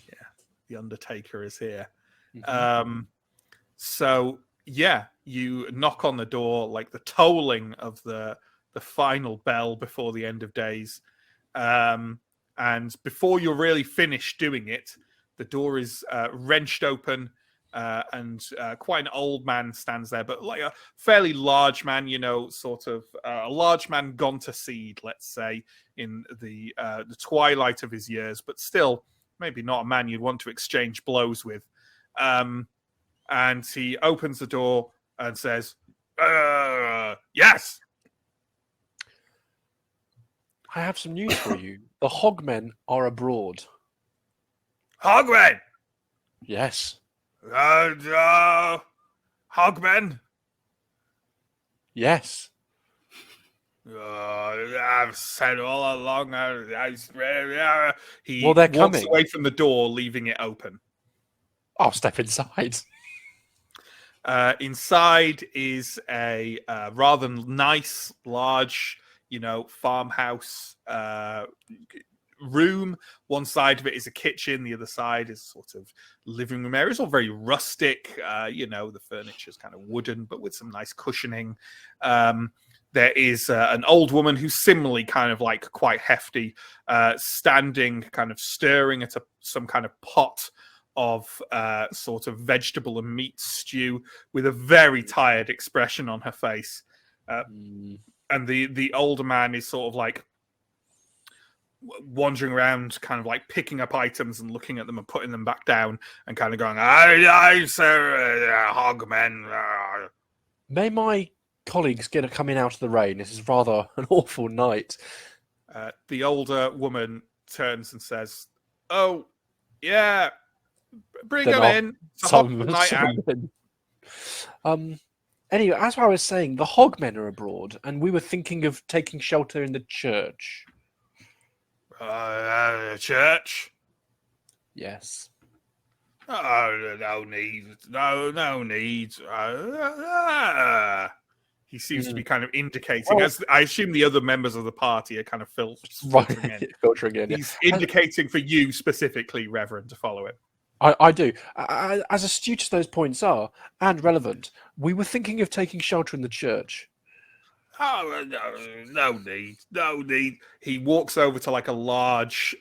Yeah, the Undertaker is here. Mm-hmm. So yeah, you knock on the door, like the tolling of the final bell before the end of days, and before you're really finished doing it, the door is wrenched open. And quite an old man stands there, but like a fairly large man, you know, sort of a large man gone to seed, let's say, in the twilight of his years, but still maybe not a man you'd want to exchange blows with. And he opens the door and says, "Yes." I have some news for you. The hogmen are abroad. Hogmen. Yes. Hogmen. Yes. I've said all along. He Well, they're walks coming. away from the door, leaving it open. I'll step inside. Inside is a rather nice, large, you know, farmhouse room. One side of it is a kitchen. The other side is sort of living room area. It's all very rustic. You know, the furniture is kind of wooden, but with some nice cushioning. There is an old woman who's similarly kind of like quite hefty, standing, kind of stirring at some kind of pot of sort of vegetable and meat stew with a very tired expression on her face. And the older man is sort of like wandering around, kind of like picking up items and looking at them and putting them back down and kind of going, "Aye, sir, hogmen." May my colleagues get a coming out of the rain? This is rather an awful night. The older woman turns and says, "Oh, yeah, bring them in. It's a hot night out." Anyway, as I was saying, the hogmen are abroad, and we were thinking of taking shelter in the church. Church? Yes. Oh, no need. No need. He seems to be kind of indicating, as I assume the other members of the party are kind of filtering in. Filtering in. He's indicating for you specifically, Reverend, to follow it. I do. As astute as those points are, and relevant, we were thinking of taking shelter in the church. Oh, no need. He walks over to like a large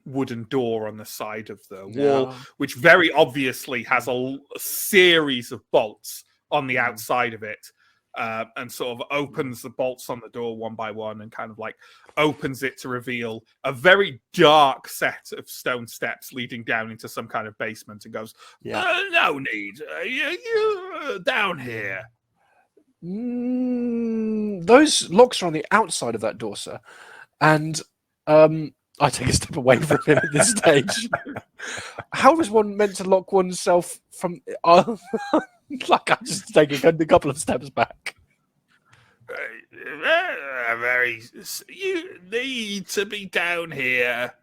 wooden door on the side of the wall, which very obviously has a series of bolts on the outside of it, and sort of opens the bolts on the door one by one and kind of like opens it to reveal a very dark set of stone steps leading down into some kind of basement, and goes, "No need. You down here." Those locks are on the outside of that door, sir. And I take a step away from him at this stage. How is one meant to lock oneself from... like, I'm just taking a couple of steps back. You need to be down here.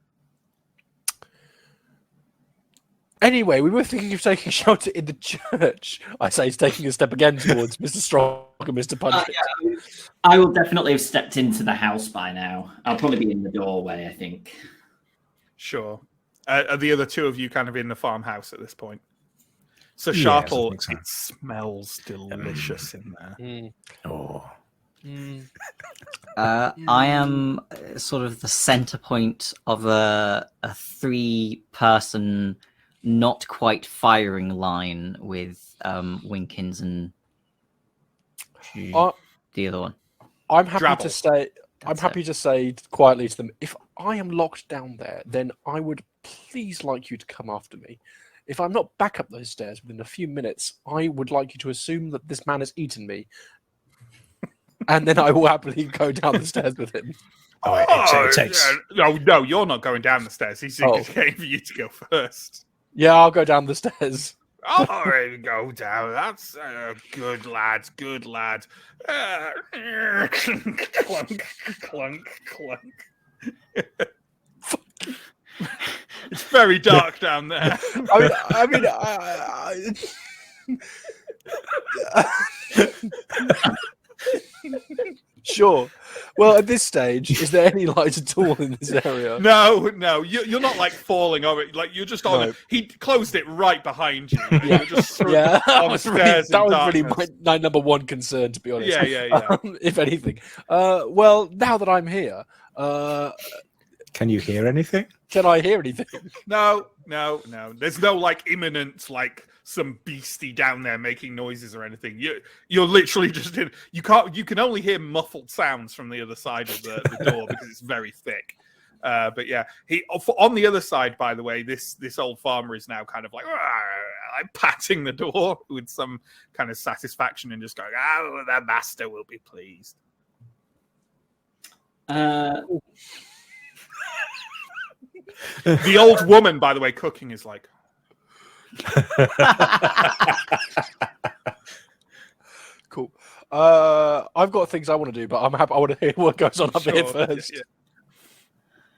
Anyway, we were thinking of taking shelter in the church. I say he's taking a step again towards Mr. Strong and Mr. Punch. Yeah, I will definitely have stepped into the house by now. I'll probably be in the doorway, I think. Sure. Are the other two of you kind of in the farmhouse at this point? So, Yes, Shartle, I think so. it smells delicious in there. Oh. I am sort of the center point of a 3-person, not quite firing line with Winkins and the other one. I'm happy Drabble. to say. I'm happy to say quietly to them, if I am locked down there, then I would please like you to come after me. If I'm not back up those stairs within a few minutes, I would like you to assume that this man has eaten me. And then I will happily go down the stairs with him. It takes. No, you're not going down the stairs. He's getting for you to go first. Yeah, I'll go down the stairs. Oh, go down. That's good lad. Good lad. Clunk, clunk, clunk. It's very dark down there. Sure. Well, at this stage, is there any light at all in this area? No, you're not like falling over it. Like you're just on. He closed it right behind you. You're just that was really my number one concern, to be honest. Yeah. If anything, well, now that I'm here, can you hear anything? Can I hear anything? No. There's no like imminent like some beastie down there making noises or anything. You're literally just in. You can only hear muffled sounds from the other side of the door because it's very thick. But yeah, on the other side, by the way, this old farmer is now kind of like patting the door with some kind of satisfaction and just going, "Oh, the master will be pleased." The old woman, by the way, cooking is like. Cool. I've got things I want to do, but I'm happy. I want to hear what goes on up here first. Yeah.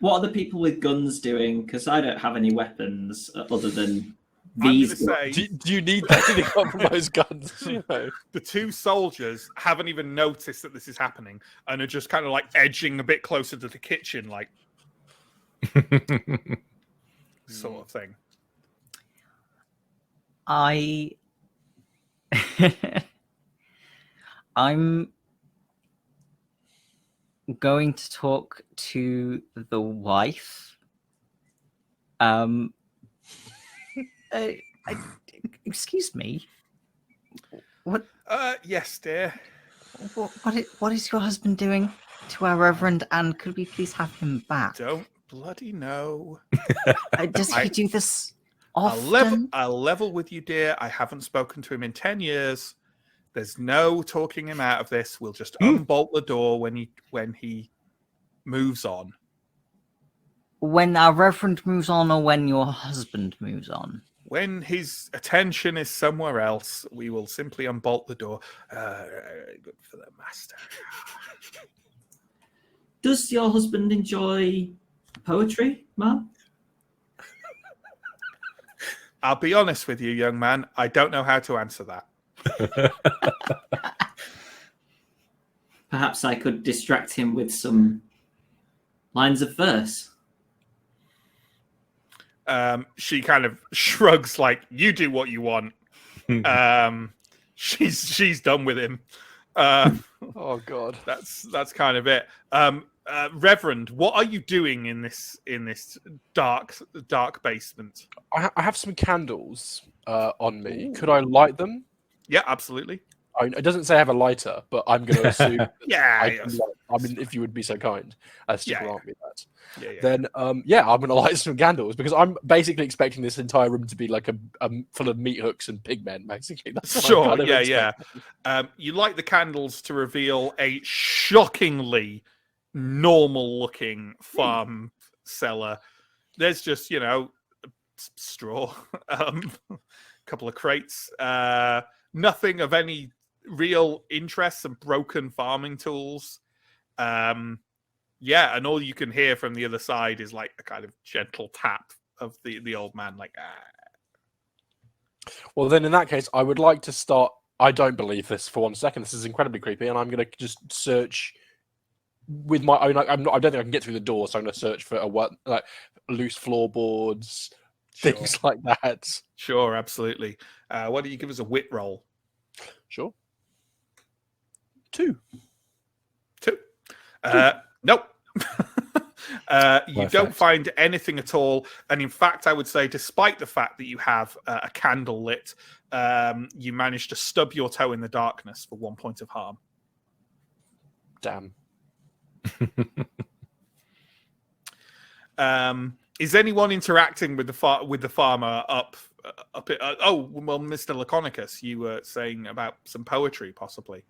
What are the people with guns doing? Because I don't have any weapons other than these. Do you need anything from those guns? You know? The two soldiers haven't even noticed that this is happening and are just kind of like edging a bit closer to the kitchen, like sort of thing. I'm going to talk to the wife. Excuse me. What? Yes, dear. What is your husband doing to our reverend? And could we please have him back? Don't bloody know. Does he do this often? I'll level with you, dear. I haven't spoken to him in 10 years. There's no talking him out of this. We'll just unbolt the door when he moves on. When our reverend moves on, or when your husband moves on? When his attention is somewhere else, we will simply unbolt the door. Good for the master. Does your husband enjoy poetry, ma'am? I'll be honest with you, young man. I don't know how to answer that. Perhaps I could distract him with some lines of verse. She kind of shrugs like, you do what you want. She's done with him. Oh God. That's kind of it. Reverend, what are you doing in this dark basement? I have some candles on me. Could I light them? Yeah, absolutely. It doesn't say I have a lighter, but I'm going to assume. I mean, if you would be so kind as to grant me that, then I'm going to light some candles because I'm basically expecting this entire room to be like a full of meat hooks and pigmen. Basically, that's what sure. I'm kind of You light the candles to reveal a shockingly normal-looking farm cellar. There's just straw, a couple of crates, nothing of any real interest, some broken farming tools. And all you can hear from the other side is like a kind of gentle tap of the old man, like Well, then in that case, I would like to start. I don't believe this for 1 second. This is incredibly creepy, and I'm going to just search with my own. I don't think I can get through the door, so I'm going to search for loose floorboards, things like that. Sure, absolutely. Why don't you give us a wit roll? Sure. 2. Nope. You don't find anything at all. And in fact, I would say, despite the fact that you have a candle lit, you managed to stub your toe in the darkness for 1 point of harm. Damn. Is anyone interacting with the farmer up? Mr. Laconicus, you were saying about some poetry, possibly.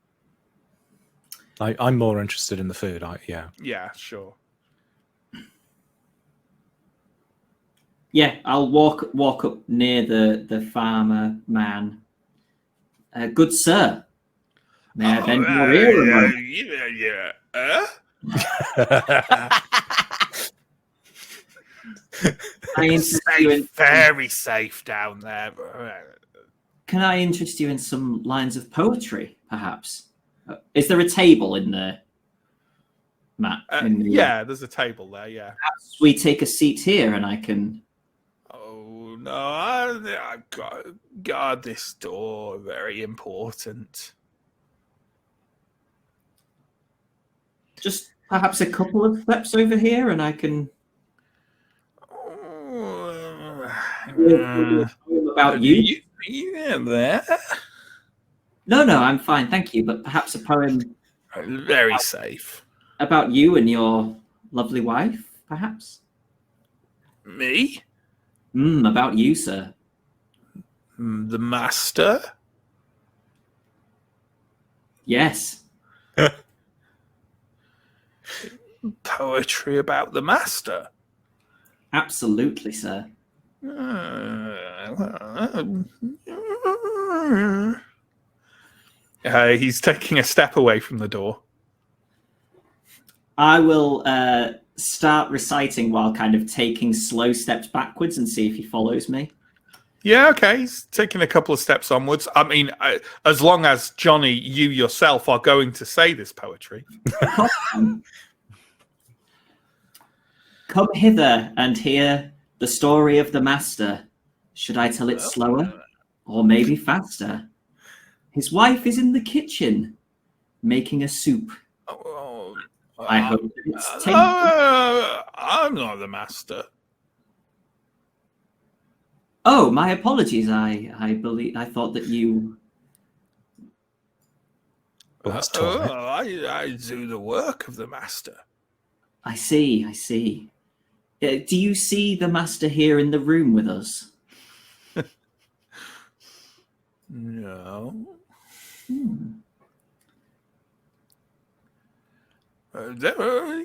I'm more interested in the food. Yeah. Yeah, sure. Yeah, I'll walk up near the farmer man. Good sir, may I bend your ear a moment? I interest you in, very safe down there. can I interest you in some lines of poetry, perhaps? Is there a table in there, Matt? Yeah, there's a table there. Yeah. Perhaps we take a seat here, and I can. Oh no! I've got guard this door. Very important. Just perhaps a couple of steps over here, and I can. About you? Yeah, there. No, I'm fine, thank you. But perhaps a poem Very safe. about you and your lovely wife, perhaps. Me? About you, sir. The master? Yes. Poetry about the master? Absolutely, sir. He's taking a step away from the door. I will start reciting while kind of taking slow steps backwards and see if he follows me. Yeah, okay. He's taking a couple of steps onwards. I mean, as long as Jonny, you yourself are going to say this poetry. Come hither and hear the story of the master. Should I tell it slower or maybe faster? His wife is in the kitchen making a soup. I hope that it's tasty. I'm not the master. Oh, my apologies. I thought that you. Well, that's tall, eh? I do the work of the master. I see. Do you see the master here in the room with us? No.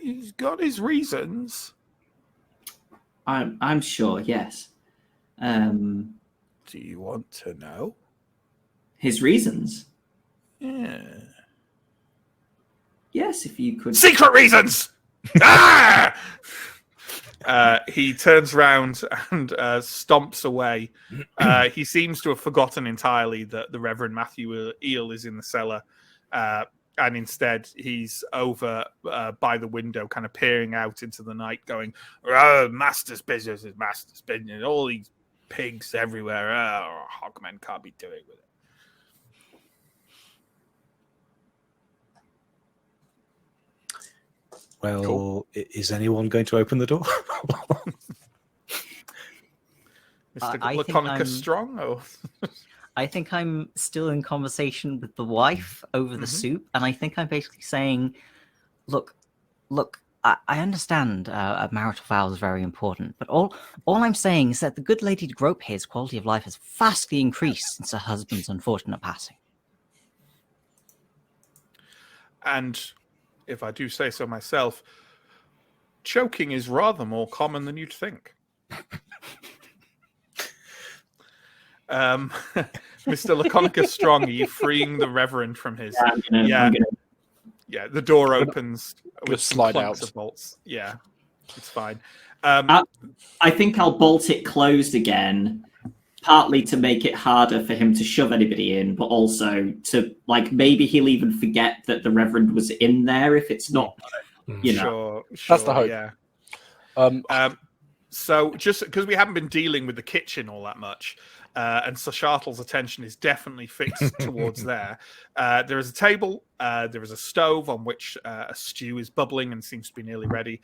He's got his reasons. I'm sure. Yes. Do you want to know? His reasons. Yeah. Yes, if you could. Secret reasons! He turns round and stomps away. He seems to have forgotten entirely that the Reverend Matthew Eel is in the cellar. And instead, he's over by the window, kind of peering out into the night, going, master's business is master's business. All these pigs everywhere. Hogmen can't be doing with it. Well, Cool. Is anyone going to open the door? Mr. I think Laconicus Strong? Or... I think I'm still in conversation with the wife over the soup, and I think I'm basically saying, look, I understand marital vows is very important, but all I'm saying is that the good Lady de Grope here's quality of life has vastly increased since her husband's unfortunate passing. And if I do say so myself, choking is rather more common than you'd think. Mr. Laconicus Strong, are you freeing the Reverend from his... Yeah, the door opens with slide clumps out. of bolts. Yeah, it's fine. I think I'll bolt it closed again, partly to make it harder for him to shove anybody in, but also to, like, maybe he'll even forget that the Reverend was in there if it's not, you know. Sure, That's the hope. Yeah. So just because we haven't been dealing with the kitchen all that much, and Sir Shartle's attention is definitely fixed towards there. There is a table, there is a stove on which a stew is bubbling and seems to be nearly ready.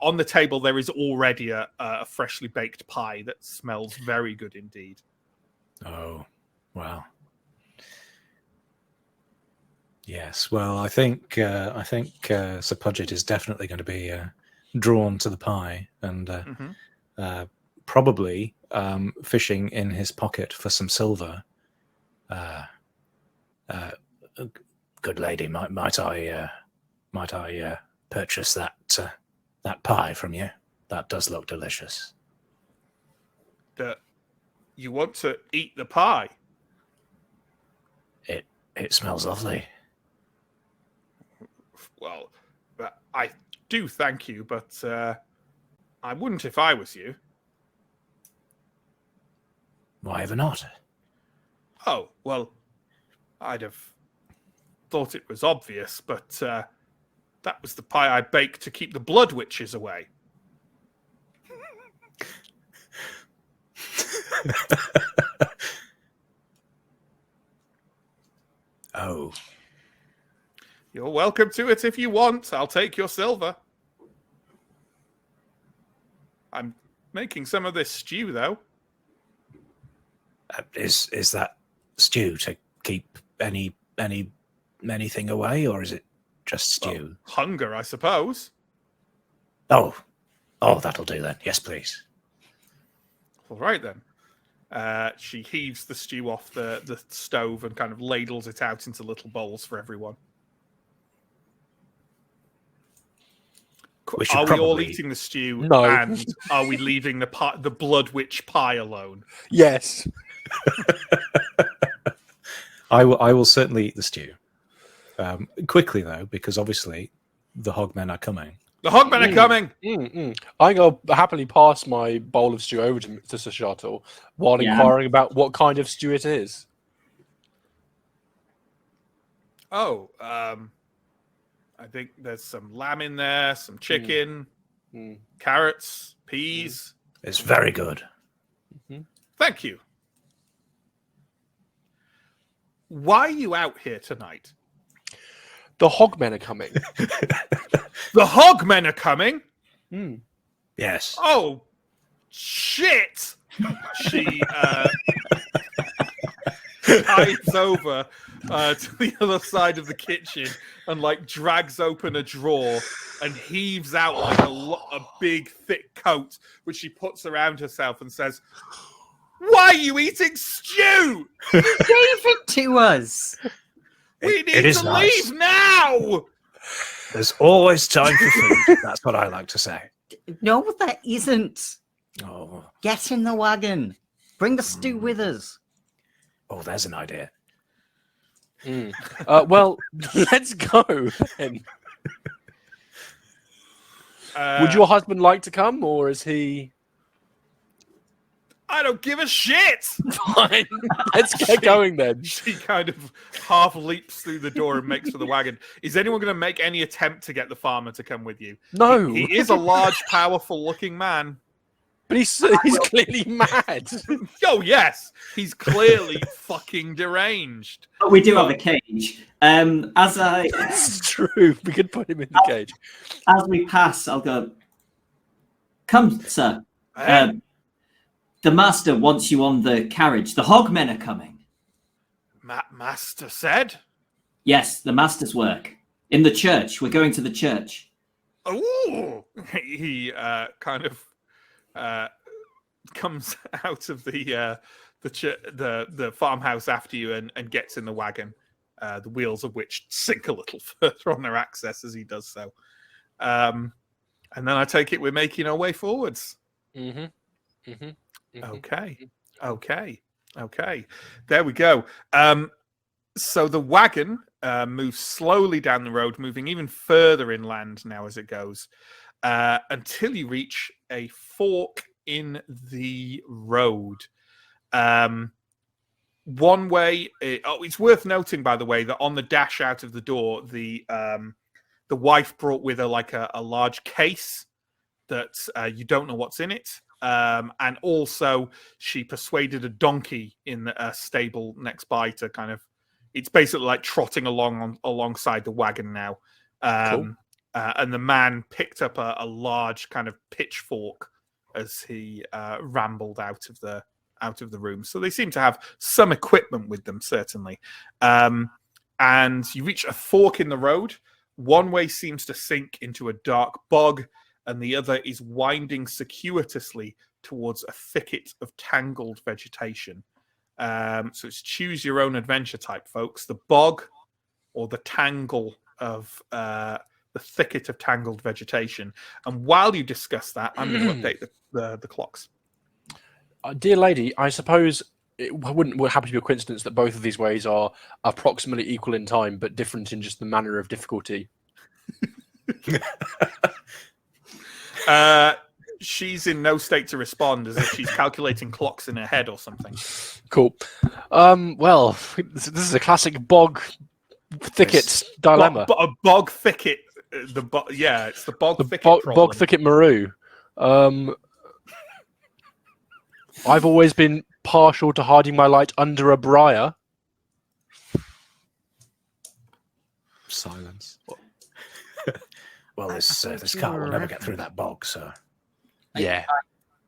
On the table, there is already a freshly baked pie that smells very good indeed. Oh, wow. Yes, well, I think Sir Pudget is definitely going to be drawn to the pie and probably fishing in his pocket for some silver. Good lady, might I Might I purchase that pie from you? That does look delicious. You want to eat the pie? It smells lovely. Well, I do thank you, but I wouldn't if I was you. Why ever not? Oh, well, I'd have thought it was obvious, but that was the pie I baked to keep the blood witches away. Oh. You're welcome to it if you want. I'll take your silver. I'm making some of this stew, though. Is that stew to keep anything away, or is it just stew? Well, hunger, I suppose. Oh, that'll do then. Yes, please. All right, then. She heaves the stew off the stove and kind of ladles it out into little bowls for everyone. Are we all eating the stew? No. And are we leaving the blood witch pie alone? Yes. I will certainly eat the stew. Quickly, though, because obviously the hogmen are coming. The hogmen are coming! I go happily pass my bowl of stew over to Sir Shuttle while inquiring about what kind of stew it is. Oh, I think there's some lamb in there, some chicken, carrots, peas. It's very good. Thank you. Why are you out here tonight? The hogmen are coming. The hogmen are coming? Yes. Oh, shit! She hides over to the other side of the kitchen and drags open a drawer and heaves out a big thick coat, which she puts around herself and says, "Why are you eating stew? Gave it to us. We need to leave now." There's always time for food. That's what I like to say. No, there isn't. Oh, Get in the wagon. Bring the stew with us. oh, there's an idea. Well, let's go then. Would your husband like to come, or is he... I don't give a shit! Fine. Let's get going then. She kind of half leaps through the door and makes for the wagon. Is anyone going to make any attempt to get the farmer to come with you? No. He is a large, powerful-looking man. But he's clearly mad. Oh, yes. He's clearly fucking deranged. But we do have a cage. It's true. We could put him in the cage. As we pass, I'll go, "Come, sir. The master wants you on the carriage. The hogmen are coming." Master said? Yes, the master's work. In the church. We're going to the church. Oh! He kind of comes out of the farmhouse after you and gets in the wagon, the wheels of which sink a little further on their axis as he does so. And then I take it we're making our way forwards. Okay. There we go. So the wagon moves slowly down the road, moving even further inland now as it goes, until you reach a fork in the road. One way. It's worth noting, by the way, that on the dash out of the door, the wife brought with her a large case that you don't know what's in it. And also she persuaded a donkey in a stable next by to kind of, it's basically like trotting alongside the wagon now. Cool. And the man picked up a large kind of pitchfork as he rambled out of the room. So they seem to have some equipment with them, certainly. And you reach a fork in the road. One way seems to sink into a dark bog, and the other is winding circuitously towards a thicket of tangled vegetation. So it's choose your own adventure type, folks. The bog or the tangle of the thicket of tangled vegetation. And while you discuss that, I'm going to update the clocks. Dear lady, I suppose it wouldn't happen to be a coincidence that both of these ways are approximately equal in time, but different in just the manner of difficulty. She's in no state to respond, as if she's calculating clocks in her head or something. Cool. Well, this is a classic bog thicket dilemma. A bog thicket. It's the bog thicket. Bog thicket maru. I've always been partial to hiding my light under a briar. Silence. Well, this car will never get through that bog, so... Yeah.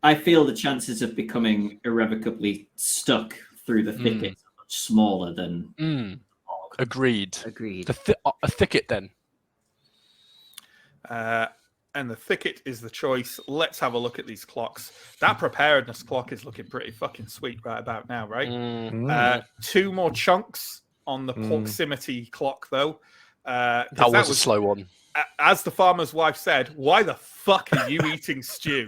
I feel the chances of becoming irrevocably stuck through the thicket are much smaller than... Agreed. A thicket, then. And the thicket is the choice. Let's have a look at these clocks. That preparedness clock is looking pretty fucking sweet right about now, right? 2 more chunks on the proximity clock, though. That was a slow one. As the farmer's wife said, why the fuck are you eating stew?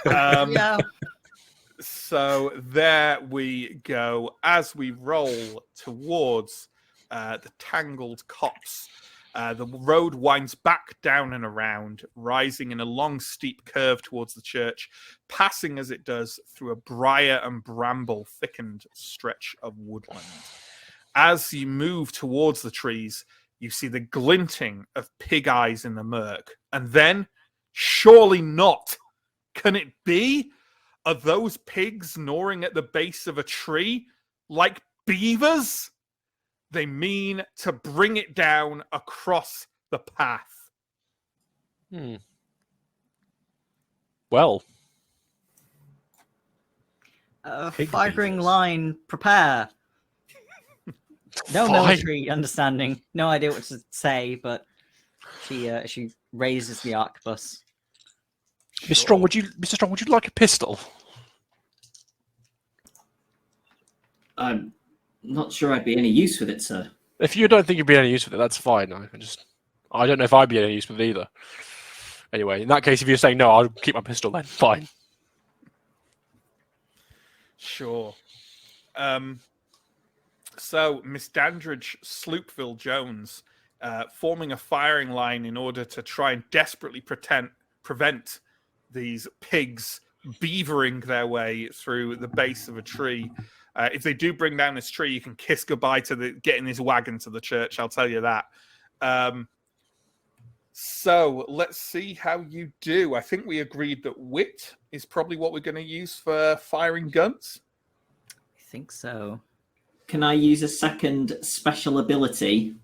Yeah. So there we go. As we roll towards the tangled copse, the road winds back down and around, rising in a long, steep curve towards the church, passing as it does through a briar and bramble thickened stretch of woodland. As you move towards the trees, you see the glinting of pig eyes in the murk. And then, surely not, can it be? Are those pigs gnawing at the base of a tree like beavers? They mean to bring it down across the path. Well. Firing line, prepare. No military understanding. No idea what to say, but she raises the arquebus. Mr. Strong, would you like a pistol? I'm not sure I'd be any use with it, sir. If you don't think you'd be any use with it, that's fine. I don't know if I'd be any use with it either. Anyway, in that case, if you're saying no, I'll keep my pistol then. Fine. Sure. So, Miss Dandridge Sloopville Jones, forming a firing line in order to try and desperately prevent these pigs beavering their way through the base of a tree. If they do bring down this tree, you can kiss goodbye to getting this wagon to the church, I'll tell you that. So, let's see how you do. I think we agreed that wit is probably what we're going to use for firing guns. I think so. Can I use a second special ability?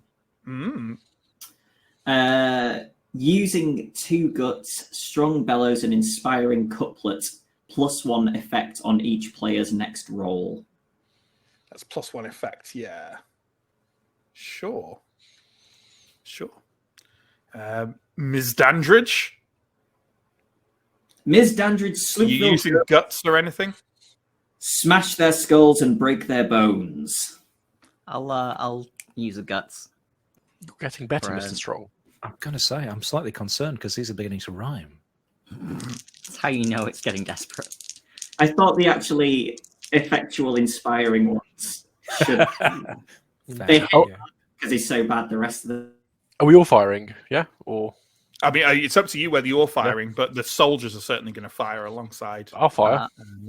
Using 2 guts, strong bellows, and inspiring couplet, +1 effect on each player's next roll. That's +1 effect, yeah. Sure. Ms. Dandridge? Ms. Dandridge, Are you using guts or anything? Smash their skulls and break their bones. I'll use the guts. You're getting better, Mr. Strong. I'm going to say, I'm slightly concerned because these are beginning to rhyme. That's how you know it's getting desperate. I thought the actually effectual, inspiring ones should... they because he's so bad the rest of the... Are we all firing? Yeah? Or... I mean, it's up to you whether you're firing, but the soldiers are certainly going to fire alongside. I'll fire.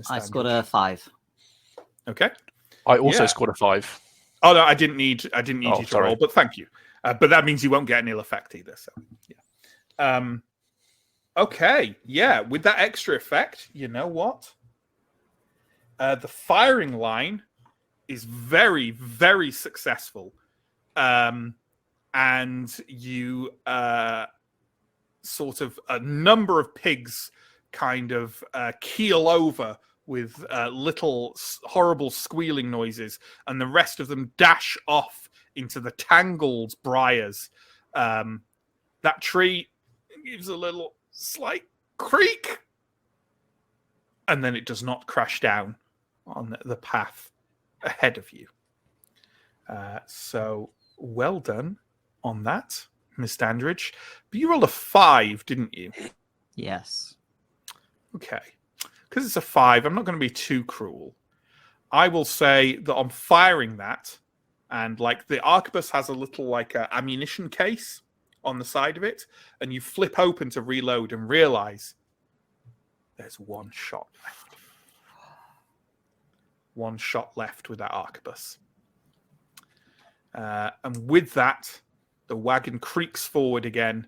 I scored a 5. Okay. I also scored a 5. Oh no, I didn't need you to roll, but thank you. But that means you won't get an ill effect either. So yeah. Okay. Yeah. With that extra effect, you know what? The firing line is very, very successful, and you sort of a number of pigs kind of keel over with little horrible squealing noises, and the rest of them dash off into the tangled briars. That tree gives a little slight creak, and then it does not crash down on the path ahead of you. So well done on that, Miss Dandridge. But you rolled a 5, didn't you? Yes. Okay. Because it's a 5, I'm not going to be too cruel. I will say that I'm firing that, and like the arquebus has a little like ammunition case on the side of it, and you flip open to reload and realize there's one shot left. One shot left with that arquebus. And with that, the wagon creaks forward again,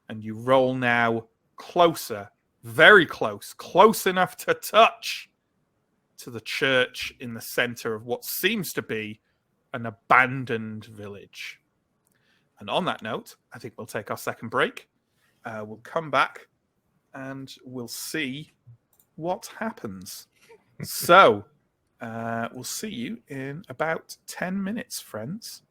and you roll now closer, very close, close enough to touch to the church in the center of what seems to be an abandoned village. And on that note, I think we'll take our second break. We'll come back and we'll see what happens. So, we'll see you in about 10 minutes, friends.